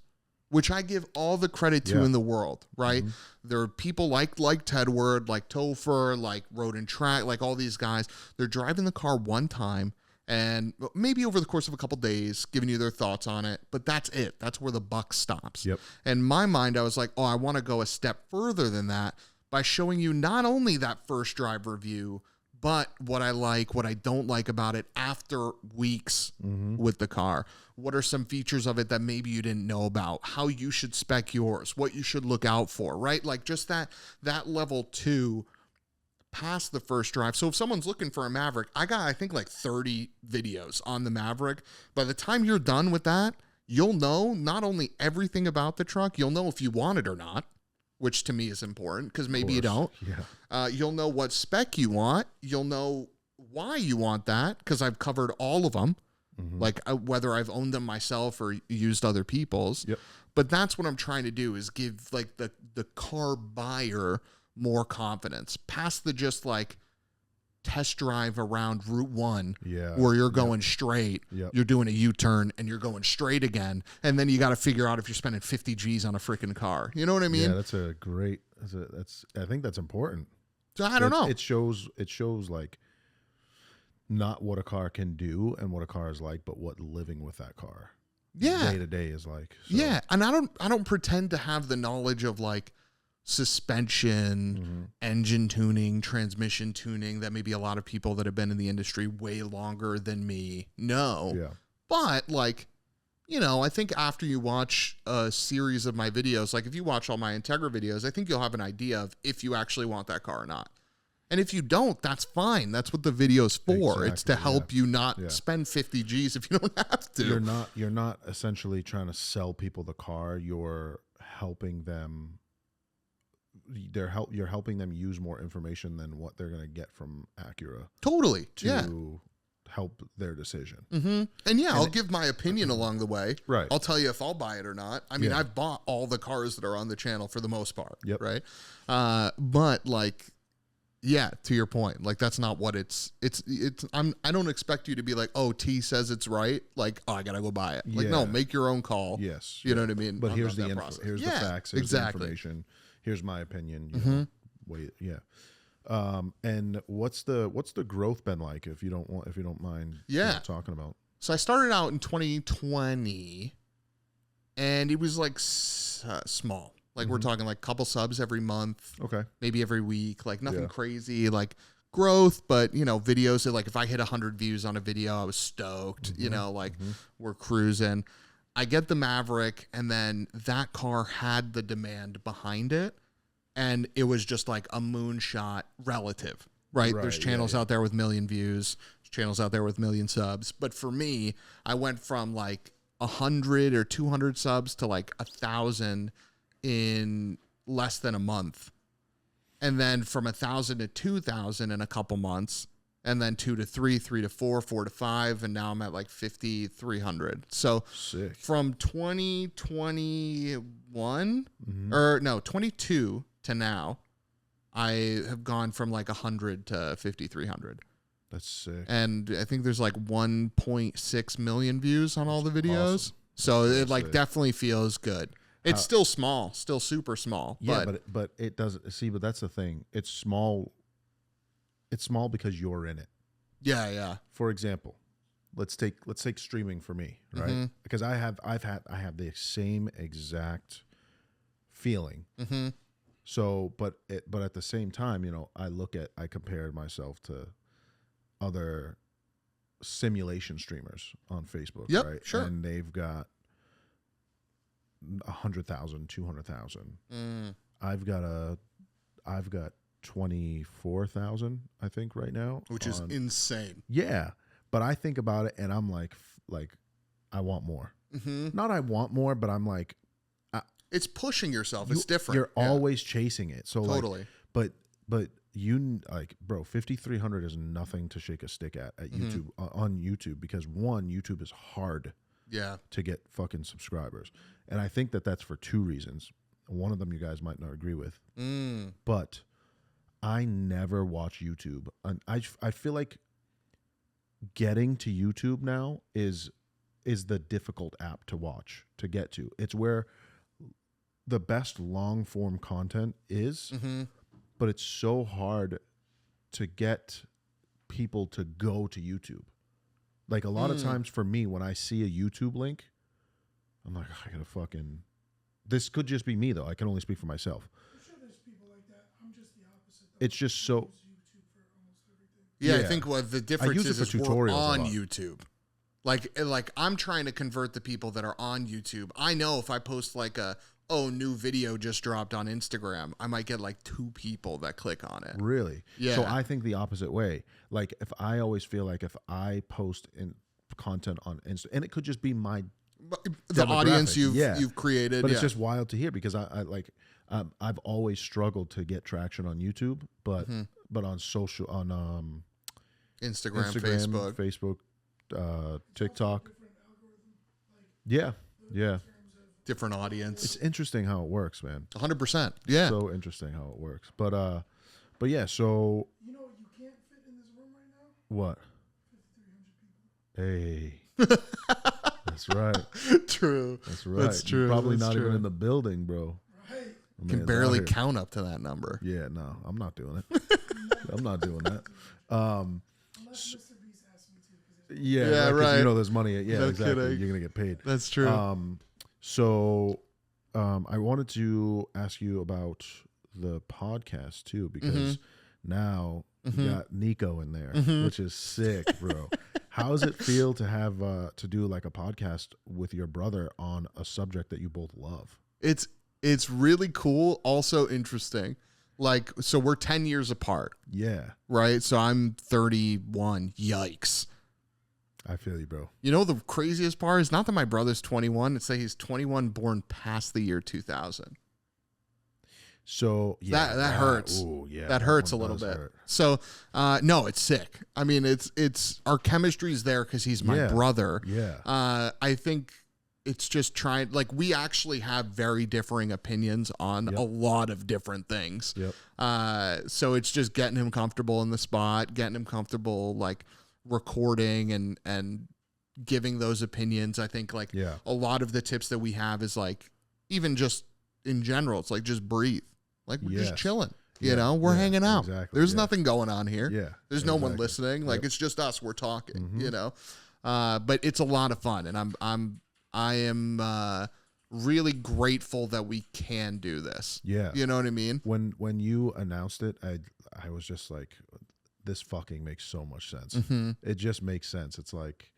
which I give all the credit to in the world, right? There are people like Tedward, like Topher, like Road and Track, like all these guys. They're driving the car one time and maybe over the course of a couple days, giving you their thoughts on it. But that's it. That's where the buck stops. Yep. In my mind, I was like, oh, I want to go a step further than that. by showing you not only that first drive review, but what I like, what I don't like about it after weeks with the car. What are some features of it that maybe you didn't know about? How you should spec yours, what you should look out for, right? Like just that level 2 past the first drive. So if someone's looking for a Maverick, I got, I think, like 30 videos on the Maverick. By the time you're done with that, you'll know not only everything about the truck, you'll know if you want it or not, which to me is important because maybe you don't. Yeah. You'll know what spec you want. You'll know why you want that because I've covered all of them, like whether I've owned them myself or used other people's. Yep. But that's what I'm trying to do is give like the car buyer more confidence past the just like test drive around Route 1 where you're going straight, you're doing a U-turn and you're going straight again. And then you got to figure out if you're spending 50 G's on a freaking car. You know what I mean? Yeah, that's a great, I think that's important. So I don't know. It shows like not what a car can do and what a car is like, but what living with that car day to day is like. So. Yeah. And I don't pretend to have the knowledge of like suspension, engine tuning, transmission tuning that maybe a lot of people that have been in the industry way longer than me know. Yeah. But like, you know, I think after you watch a series of my videos, like if you watch all my Integra videos, I think you'll have an idea of if you actually want that car or not. And if you don't, that's fine. That's what the video's for. Exactly, it's to help you not spend 50 G's if you don't have to. You're not essentially trying to sell people the car. You're helping them. You're helping them use more information than what they're going to get from Acura. Totally. To help their decision. And I'll give my opinion along the way. Right. I'll tell you if I'll buy it or not. I mean, I've bought all the cars that are on the channel for the most part. Yep. Right. But like, to your point, like that's not what it's I don't expect you to be like, oh, T says it's right. Like, oh, I got to go buy it. Like, no, make your own call. Yes. You know what I mean? But here's the info. Here's the facts. Here's the information. Here's my opinion. You know, wait, and what's the growth been like? If you don't mind, talking about. So I started out in 2020, and it was like small. Like we're talking like couple subs every month. Okay. Maybe every week. Like nothing crazy. Like growth, but you know, videos that like if I hit 100 views on a video, I was stoked. You know, like we're cruising. I get the Maverick, and then that car had the demand behind it, and it was just like a moonshot relative, right? There's channels out there with 1 million views, there's channels out there with 1 million subs, but for me, I went from like 100 or 200 subs to like 1,000 in less than a month, and then from 1,000 to 2,000 in a couple months. And then 2 to 3, 3 to 4, 4 to 5, and now I'm at like 5,300. So sick. From 2021 or no 22 to now, I have gone from like 100 to 5,300. That's sick. And I think there's like 1.6 million views on all the videos. Awesome. So it like definitely feels good. It's still small, still super small. Yeah, but it doesn't. See, but that's the thing. It's small. It's small because you're in it. Yeah. For example, let's take streaming for me, right? Because I have the same exact feeling. So, but at the same time, you know, I compared myself to other simulation streamers on Facebook, right? Sure. And they've got 100,000, 200,000. I've got 24,000, I think, right now, which is insane. Yeah, but I think about it and I'm like I want more. Not I want more, but I'm like, it's pushing yourself. It's different. You're always chasing it. So totally. Like, but you like, bro, 5,300 is nothing to shake a stick at YouTube on YouTube because one, YouTube is hard. To get fucking subscribers, and I think that's for two reasons. One of them you guys might not agree with, but I never watch YouTube. I feel like getting to YouTube now is the difficult app to watch, to get to. It's where the best long form content is, but it's so hard to get people to go to YouTube. Like a lot of times for me, when I see a YouTube link, I'm like, I gotta fucking. This could just be me though. I can only speak for myself. I'm sure there's people like that. I'm just it's just so. Yeah, I Yeah. think what the I difference use it is for we're tutorials a on lot. YouTube. Like I'm trying to convert the people that are on YouTube. I know if I post like new video just dropped on Instagram, I might get like 2 people that click on it. Really? Yeah. So I think the opposite way. Like if I always feel like if I post in content on Insta, and it could just be my The audience demographic, you've created, but it's just wild to hear because I've always struggled to get traction on YouTube, but on social on Instagram, Facebook, TikTok. Yeah. different audience. It's interesting how it works, man. 100%. Yeah. So interesting how it works. But yeah, so You know what you can't fit in this room right now? what? 5,300 people. Hey. That's right. True. That's right. That's true. You're probably That's not true. even in the building, bro. Right. You can Man's barely out here. count up to that number. Yeah, no, I'm not doing it. I'm not doing that. Unless Mr. Beast asks me to. Because Yeah, 'cause right. You know, there's money. Yeah, No exactly. kidding. You're gonna get paid. That's true. I wanted to ask you about the podcast too, because now you got Nico in there, which is sick, bro. How does it feel to have to do like a podcast with your brother on a subject that you both love? It's really cool, also interesting. Like, so we're 10 years apart, Yeah, right? So I'm 31. Yikes. I feel you, bro. You know, the craziest part is not that my brother's 21. It's that he's 21 born past the year 2000. So yeah, That hurts. Ooh, yeah, That hurts a one little does bit. hurt. So, no, it's sick. I mean, it's our chemistry's there because he's my Yeah. brother. Yeah, I think it's just trying, like, we actually have very differing opinions on a lot of different things. Yep. So it's just getting him comfortable in the spot, getting him comfortable, like, recording and giving those opinions. I think, like, Yeah. a lot of the tips that we have is, like, even just in general, it's like, just breathe. Like, we're just Yes. chilling. Yeah. You know, we're Yeah, hanging out. exactly. There's Yeah. nothing going on here. Yeah. There's no one exactly. listening. Like, Yep. it's just us. We're talking, Mhm. you know? But it's a lot of fun. And I am really grateful that we can do this. Yeah. You know what I mean? When you announced it, I was just like, this fucking makes so much sense. It just makes sense. It's like,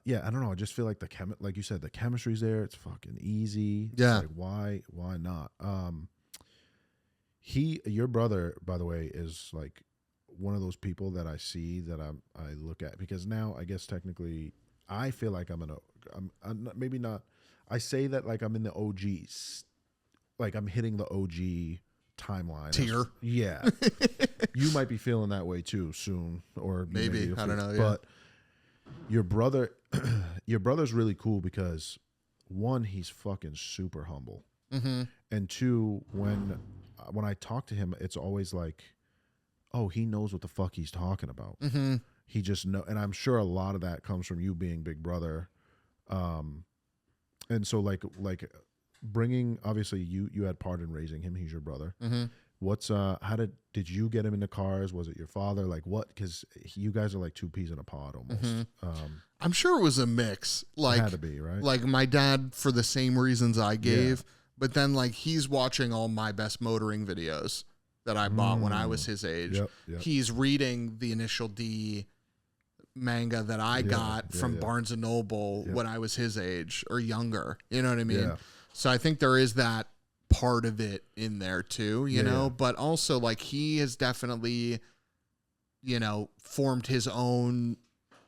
yeah, I don't know. I just feel like like you said, the chemistry's there. It's fucking easy. Yeah. It's like why not? Your brother, by the way, is like one of those people that I see that I look at, because now I guess technically I feel like I'm not, maybe not. I say that like I'm in the OGs, like I'm hitting the OG timeline Tier. Yeah. You might be feeling that way too soon, or Maybe. I don't know. Yeah. But your brother's really cool because, one, he's fucking super humble, and two, when I talk to him, it's always like, oh, he knows what the fuck he's talking about. He just know, and I'm sure a lot of that comes from you being big brother, and so like bringing, obviously you had part in raising him. He's your brother. What's how did you get him into cars? Was it your father? Like what? Because you guys are like two peas in a pod almost. I'm sure it was a mix. Like, had to be, right? Like my dad, for the same reasons I gave, but then like he's watching all my best motoring videos that I bought when I was his age. Yep. He's reading the Initial D manga that I got from Barnes and Noble when I was his age or younger. You know what I mean? Yeah. So I think there is that part of it in there too, you know, but also like he has definitely, you know, formed his own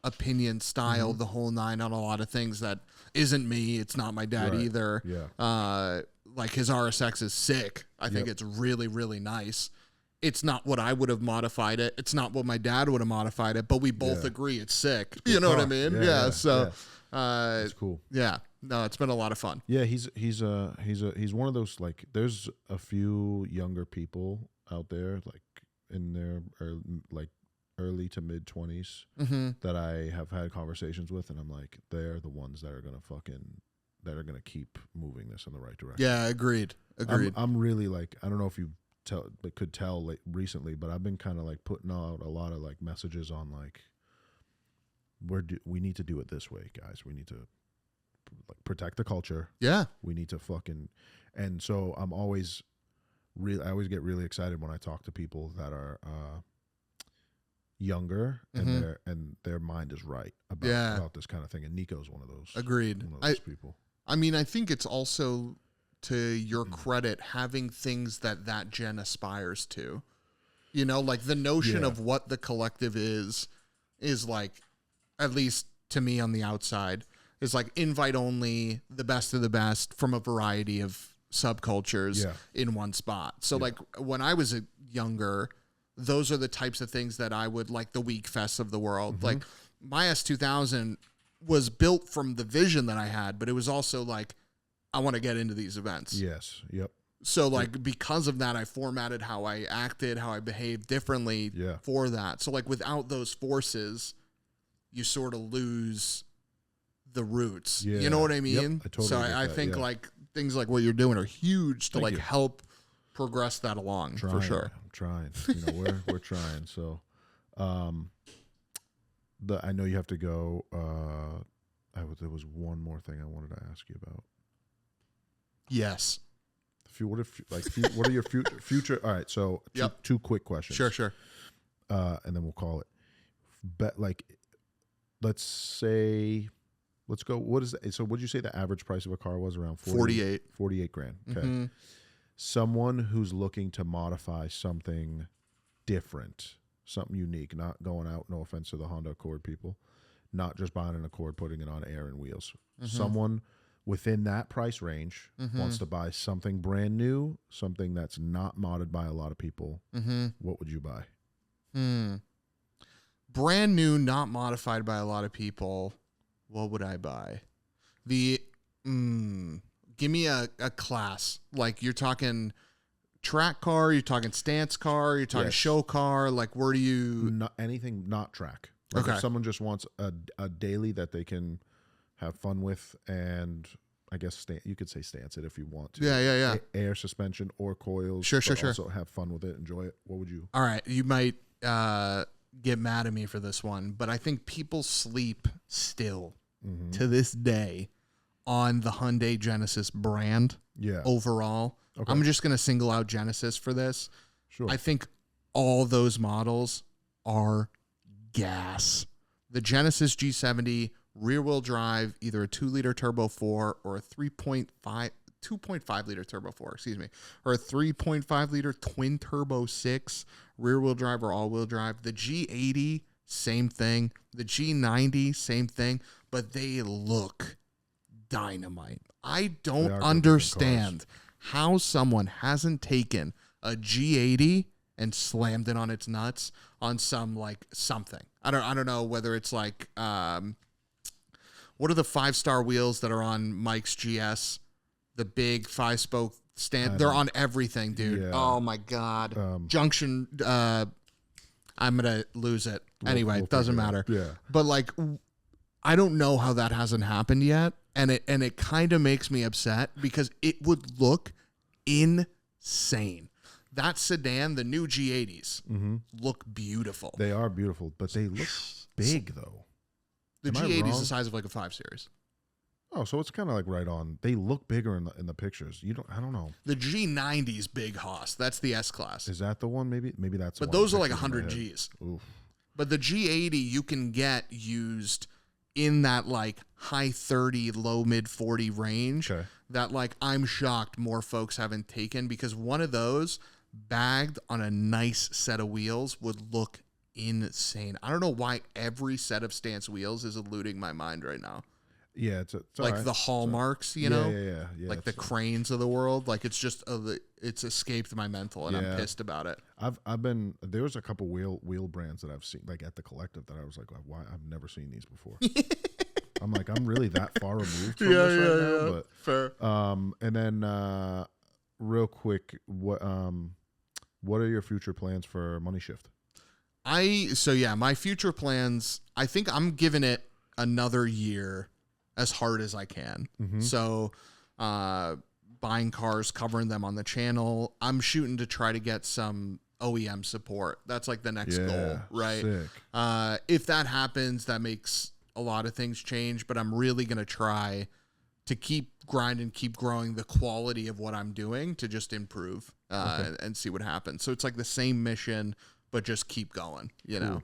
opinion style, the whole nine on a lot of things that isn't me. It's not my dad either. Yeah. Like his RSX is sick. I think it's really, really nice. It's not what I would have modified it. It's not what my dad would have modified it, but we both agree it's sick. You know what I mean? So That's cool. yeah. No, it's been a lot of fun. Yeah, he's one of those, like, there's a few younger people out there like in their early to mid 20s that I have had conversations with, and I'm like, they're the ones that are gonna keep moving this in the right direction. Yeah, agreed. I'm really like, I don't know if you could tell like recently, but I've been kind of like putting out a lot of like messages on like, we need to do it this way, guys. We need to like protect the culture. Yeah. We need to and so I'm always I always get really excited when I talk to people that are younger and their mind is right about this kind of thing. And Nico's one of those. Agreed. One of those people. I mean, I think it's also, to your credit, having things that gen aspires to. You know, like the notion of what the collective is like, at least to me on the outside, is like invite only, the best of the best from a variety of subcultures in one spot. So like when I was younger, those are the types of things that I would like, the Week Fests of the world. Like my S2000 was built from the vision that I had, but it was also like, I want to get into these events. Yes. Yep. So like because of that, I formatted how I acted, how I behaved differently for that. So like without those forces, you sort of lose the roots. You know what I mean? Yep, I totally so get I that, think like things like what you're doing are huge to Thank you. help progress that along for sure. I'm trying. You know, we're trying. So, I know you have to go. There was one more thing I wanted to ask you about. Yes. What are your future? All right. So two quick questions. Sure. And then we'll call it. But like, let's go. What is that? So what'd you say the average price of a car was? Around 48 grand. Okay. Someone who's looking to modify something different, something unique, not going out, no offense to the Honda Accord people, not just buying an Accord, putting it on air and wheels. Someone within that price range wants to buy something brand new, something that's not modded by a lot of people. What would you buy? Brand new, not modified by a lot of people. What would I buy? Give me a class. Like, you're talking track car, you're talking stance car, you're talking show car. Like, where do you... Not anything, not track. Like if someone just wants a daily that they can have fun with, and I guess you could say stance it if you want to. Yeah. Air suspension or coils. Sure. Also have fun with it, enjoy it. What would you... All right, you might get mad at me for this one, but I think people sleep still to this day on the Hyundai Genesis brand overall. Okay. I'm just going to single out Genesis for this. Sure. I think all those models are gas. The Genesis G70 rear-wheel drive, either a 2-liter turbo 4 or a 2.5-liter turbo 4, or a 3.5-liter twin turbo 6, rear-wheel drive or all-wheel drive. The G80, same thing. The G90, same thing. But they look dynamite. I don't understand how someone hasn't taken a G80 and slammed it on its nuts on some like something. I don't know whether it's like what are the 5-star wheels that are on Mike's GS? The big 5-spoke stand. They're on everything, dude. Yeah. Oh my god. Junction. I'm gonna lose it anyway. It doesn't matter. Yeah. But like, I don't know how that hasn't happened yet, and it kind of makes me upset because it would look insane. That sedan, the new G80s, look beautiful. They are beautiful, but they look big though. The G80 is the size of like a 5 Series. Oh, so it's kind of like right on. They look bigger in the pictures. I don't know. The G90 is big hoss. That's the S class. Is that the one? Maybe that's. But those are like 100 Gs. Oof. But the G80 you can get used in that like high 30, low mid 40 range. Okay. That like I'm shocked more folks haven't taken, because one of those bagged on a nice set of wheels would look insane. I don't know why every set of stance wheels is eluding my mind right now. Yeah, it's like right. the hallmarks, you know, yeah, like the cranes of the world. Like it's just it's escaped my mental, and I'm pissed about it. There was a couple wheel brands that I've seen like at the collective that I was like, why I've never seen these before. I'm like, I'm really that far removed from this right now. But fair. And then real quick, what are your future plans for Money Shift? My future plans, I think I'm giving it another year as hard as I can. So buying cars, covering them on the channel. I'm shooting to try to get some OEM support. That's like the next goal, right? Sick. If that happens, that makes a lot of things change, but I'm really going to try to keep grinding, keep growing the quality of what I'm doing to just improve and see what happens. So it's like the same mission, but just keep going, you know?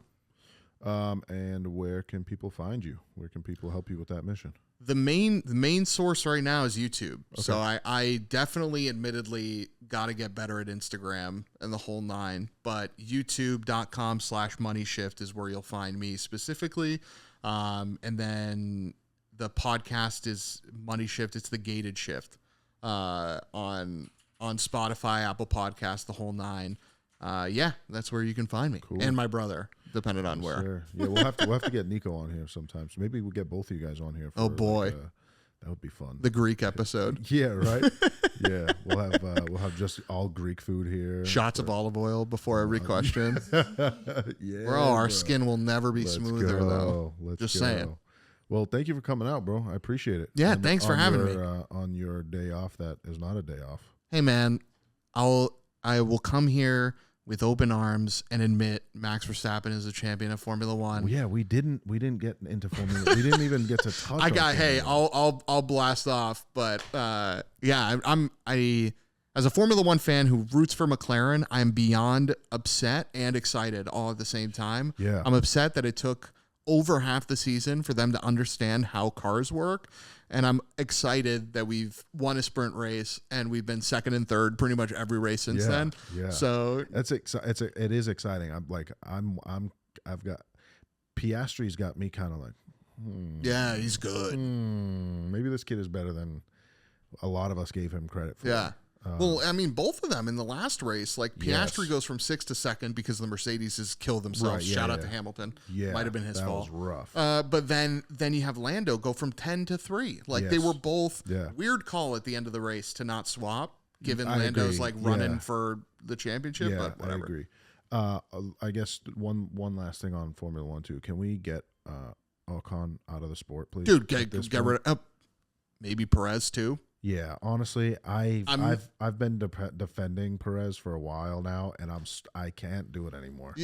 And where can people find you? Where can people help you with that mission? The main source right now is YouTube. Okay. So I definitely admittedly got to get better at Instagram and the whole nine, but youtube.com/moneyshift is where you'll find me specifically. And then the podcast is Money Shift. It's the Gated Shift on Spotify, Apple Podcasts, the whole nine. Yeah, that's where you can find me. Cool. And my brother, depending on where. Sure. Yeah, we'll have to get Nico on here sometimes. Maybe we'll get both of you guys on here. For, Oh boy, like, that would be fun. the Greek episode. Yeah, right. Yeah, we'll have just all Greek food here. Shots of olive oil before every question. Yeah, Bro, our skin will never be smoother though. Just saying. Well, thank you for coming out, bro. I appreciate it. Yeah, thanks for having me. On your day off that is not a day off. Hey man, I will come here with open arms and admit Max Verstappen is a champion of Formula One. Well, yeah, we didn't get into Formula. We didn't even get to touch. I'll blast off, but yeah, I as a Formula One fan who roots for McLaren, I'm beyond upset and excited all at the same time. Yeah, I'm upset that it took over half the season for them to understand how cars work. And I'm excited that we've won a sprint race and we've been second and third pretty much every race since then. Yeah. So it is exciting. I've got Piastri's got me kind of like, yeah, he's good. Maybe this kid is better than a lot of us gave him credit for. Yeah. Well, I mean, both of them in the last race, like Piastri Yes. goes from 6th to 2nd because the Mercedes killed themselves. Right, yeah, Shout out yeah. to Hamilton. Yeah, Might have been his fault. That was rough. But then you have Lando go from 10 to 3. Like they Yes. were both Yeah. weird call at the end of the race to not swap, given I Lando's agree. like running Yeah. for the championship. Yeah, But whatever. I agree. I guess one last thing on Formula One too. Can we get Ocon out of the sport, please? Dude, At this get point? rid of maybe Perez too. Yeah, honestly, I've been defending Perez for a while now, and I can't do it anymore.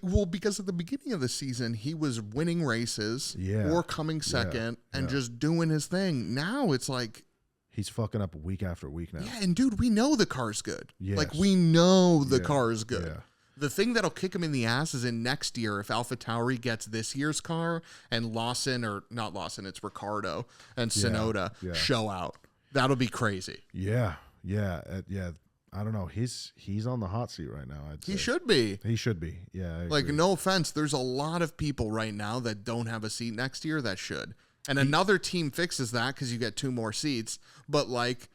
Well, because at the beginning of the season he was winning races, Yeah. or coming second, and just doing his thing. Now it's like He's fucking up week after week now. yeah, and dude, we know the car's good. Yes. Like we know the Yeah, car is good. yeah. The thing that'll kick him in the ass is in next year if AlphaTauri gets this year's car and Lawson, or not Lawson, it's Ricciardo and Tsunoda yeah. show out. That'll be crazy. Yeah. I don't know. He's on the hot seat right now. I'd say. He should be. He should be. Yeah. I Like, agree. no offense, there's a lot of people right now that don't have a seat next year that should. And another team fixes that because you get 2 more seats. But, like,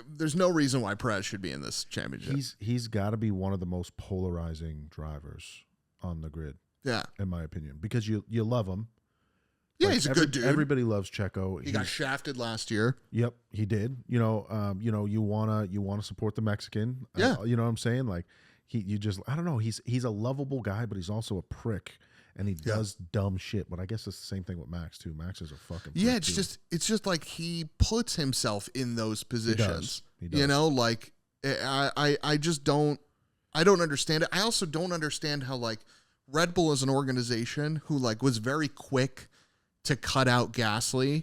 there's no reason why Perez should be in this championship. He's got to be one of the most polarizing drivers on the grid, Yeah. in my opinion, because you love him. Yeah, Like, he's a good dude. Everybody loves Checo. He got shafted last year. Yep, he did. You wanna support the Mexican. Yeah. You know what I'm saying? Like I don't know. He's a lovable guy, but he's also a prick, and he does dumb shit. But I guess it's the same thing with Max too. Max is a fucking prick It's just like he puts himself in those positions. He does. You know, like I just don't understand it. I also don't understand how like Red Bull is an organization who like was very quick to cut out Gasly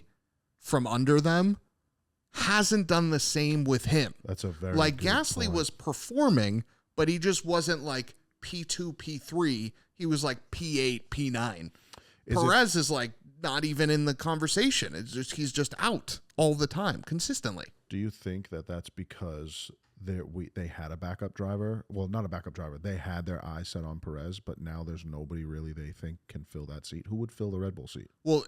from under them, hasn't done the same with him. That's a very like good Gasly point. was performing, but he just wasn't like P2, P3. He was like P8, P9. Perez is like not even in the conversation. It's just he's just out all the time, consistently. Do you think that that's because they had a backup driver? Well, not a backup driver. They had their eyes set on Perez, but now there's nobody really they think can fill that seat. Who would fill the Red Bull seat? Well,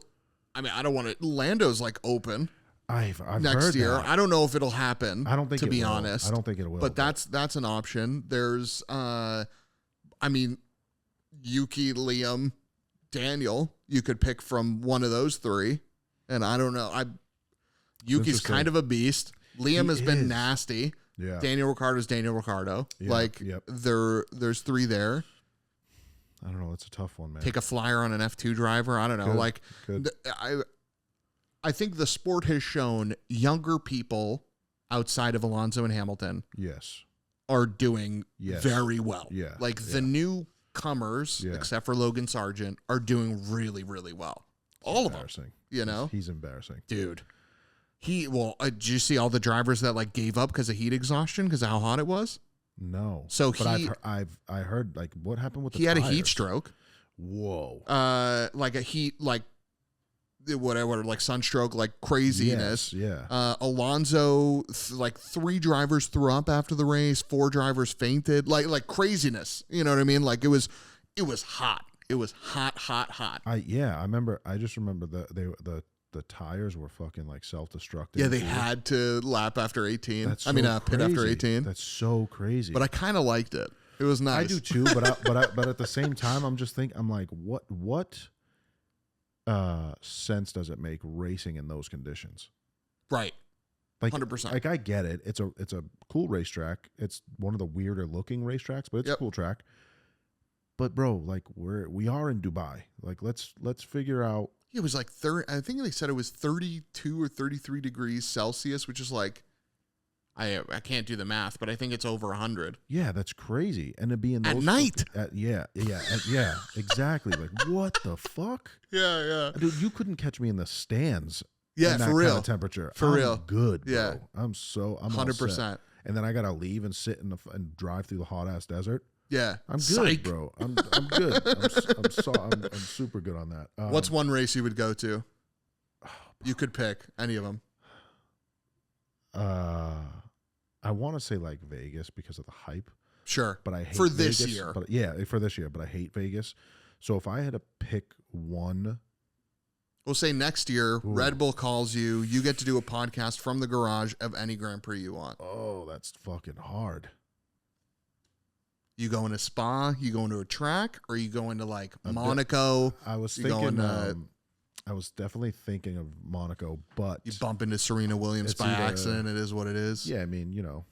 I mean, I don't want to. Lando's like open I've next heard year. that. I don't know if it'll happen. I don't think to it be will. honest. I don't think it will. But that's an option. There's, I mean, Yuki, Liam, Daniel. You could pick from one of those 3, and I don't know. Yuki's kind of a beast. Liam has been nasty. Yeah. Daniel Ricciardo's Daniel Ricciardo. Yeah, There's 3 there. I don't know. It's a tough one, man. Take a flyer on an F2 driver. I don't know. Could. I think the sport has shown younger people outside of Alonso and Hamilton Yes. are doing Yes. very well. Yeah. Like the newcomers, Yeah. except for Logan Sargent, are doing really, really well. All of them. Embarrassing. you know? He's embarrassing. Dude. Did you see all the drivers that like gave up because of heat exhaustion because of how hot it was? No. So but I heard like what happened with the he had tires? a heat stroke. Whoa. Like a heat, like whatever, like sunstroke, like craziness. Yes, yeah. Alonso, like 3 drivers threw up after the race, 4 drivers fainted, like craziness. You know what I mean? Like it was hot. It was hot. I remember. I just remember the tires were fucking like self-destructing. Yeah, they had to lap after 18. That's so pit crazy. after 18. That's so crazy. But I kind of liked it. It was nice. I do too. But at the same time, I'm like, what sense does it make racing in those conditions? Right. Like 100%. Like I get it. It's a cool racetrack. It's one of the weirder looking racetracks, but it's a cool track. But bro, like we are in Dubai. Like let's figure out. It was like I think they said it was 32 or 33 degrees Celsius, which is like, I can't do the math, but I think it's over 100. Yeah, that's crazy. And to be in those at night. Yeah, exactly. Like what the fuck? Yeah. Dude, you couldn't catch me in the stands. Yeah, in that for real. kind of temperature. For I'm real. Good, bro. Yeah. I'm 100%. And then I gotta leave and sit and drive through the hot ass desert. Yeah, I'm good, Psych. bro. I'm good. I'm super good on that. What's one race you would go to? You could pick any of them. I want to say like Vegas because of the hype. Sure, but I hate for Vegas, this year. But yeah, for this year. But I hate Vegas. So if I had to pick one, we'll say next year, Ooh. Red Bull calls you. You get to do a podcast from the garage of any Grand Prix you want. Oh, that's fucking hard. You go into Spa, you go into a track, or you go into like Monaco. I was thinking. I was definitely thinking of Monaco, but you bump into Serena Williams by accident. It is what it is. Yeah, I mean, you know,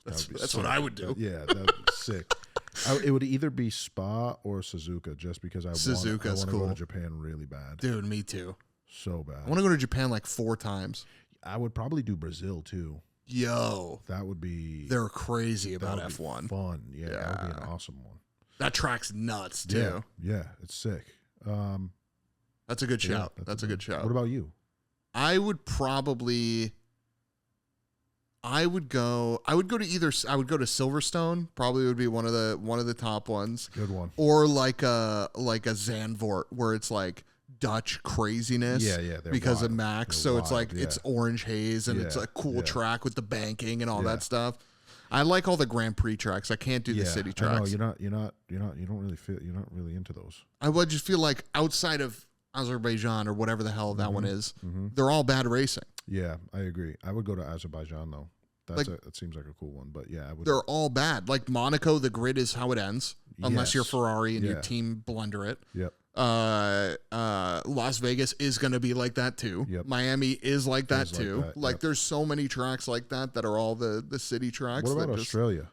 that's what I would do. Yeah, that would be sick. It would either be Spa or Suzuka, just because I want to go to Japan really bad. Dude, me too. So bad. I want to go to Japan like 4 times. I would probably do Brazil too. Yo, that would be. They're crazy about F1. Fun, yeah, that would be an awesome one. That track's nuts too. Yeah, it's sick. That's a good shout. That's a good shout. What about you? I would go to Silverstone. Probably would be one of the top ones. Good one. Or like a Zandvoort, where it's like Dutch craziness. Yeah, because wild. of Max. They're so it's wild, like it's orange haze and it's a cool track with the banking and all that stuff. I like all the Grand Prix tracks. I can't do the city tracks. No, you're not into those. I would just feel like outside of Azerbaijan or whatever the hell that one is, they're all bad racing. Yeah, I agree. I would go to Azerbaijan though. That seems like a cool one, but yeah, I would. They're all bad. Like Monaco, the grid is how it ends, unless you're Ferrari and your team blunder it. Yep. Las Vegas is going to be like that too. Yep. Miami is like that too. Like there's so many tracks like that are all the city tracks. What about Australia?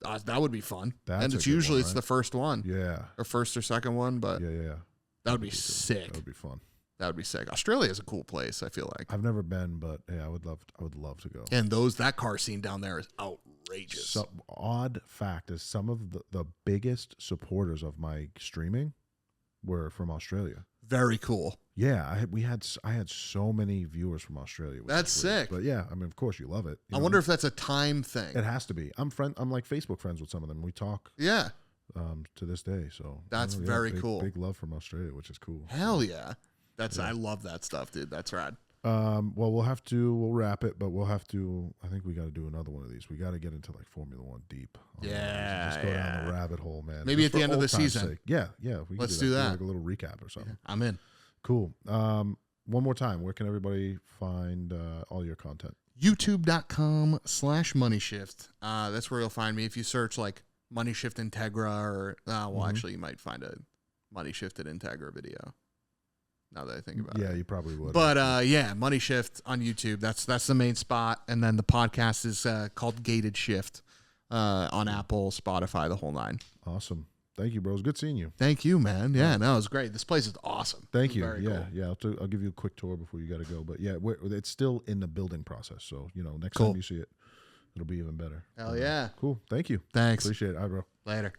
That would be fun. That's it's usually it's the first one. Yeah. Or first or second one, but yeah. That would be sick. That would be fun. That would be sick. Australia is a cool place, I feel like. I've never been, but yeah, I would love to go. And that car scene down there is outrageous. So, odd fact is some of the biggest supporters of my streaming were from Australia. Very cool. Yeah, I had so many viewers from Australia. That's sick. But yeah, I mean, of course you love it. I wonder if that's a time thing. It has to be. I'm like Facebook friends with some of them. We talk. Yeah. To this day, so that's very cool. Big love from Australia, which is cool. Hell yeah. I love that stuff, dude. That's rad. Well, we'll wrap it, but I think we got to do another one of these. We got to get into like Formula One deep. Yeah. Just go down the rabbit hole, man. Maybe at the end of the season. Sake. Yeah. Let's do that. Like a little recap or something. Yeah, I'm in. Cool. One more time. Where can everybody find all your content? YouTube.com/MoneyShift. That's where you'll find me. If you search like Money Shift Integra or, actually you might find a Money Shifted Integra video. Now that I think about it. Yeah, you probably would. But Money Shift on YouTube. That's the main spot. And then the podcast is called Gated Shift on Apple, Spotify, the whole 9. Awesome. Thank you, bro. It was good seeing you. Thank you, man. Yeah, no, it was great. This place is awesome. Thank you. Cool. Yeah. I'll give you a quick tour before you got to go. But yeah, it's still in the building process. So, next time you see it, it'll be even better. Hell yeah. Cool. Thank you. Thanks. Appreciate it. All right, bro. Later.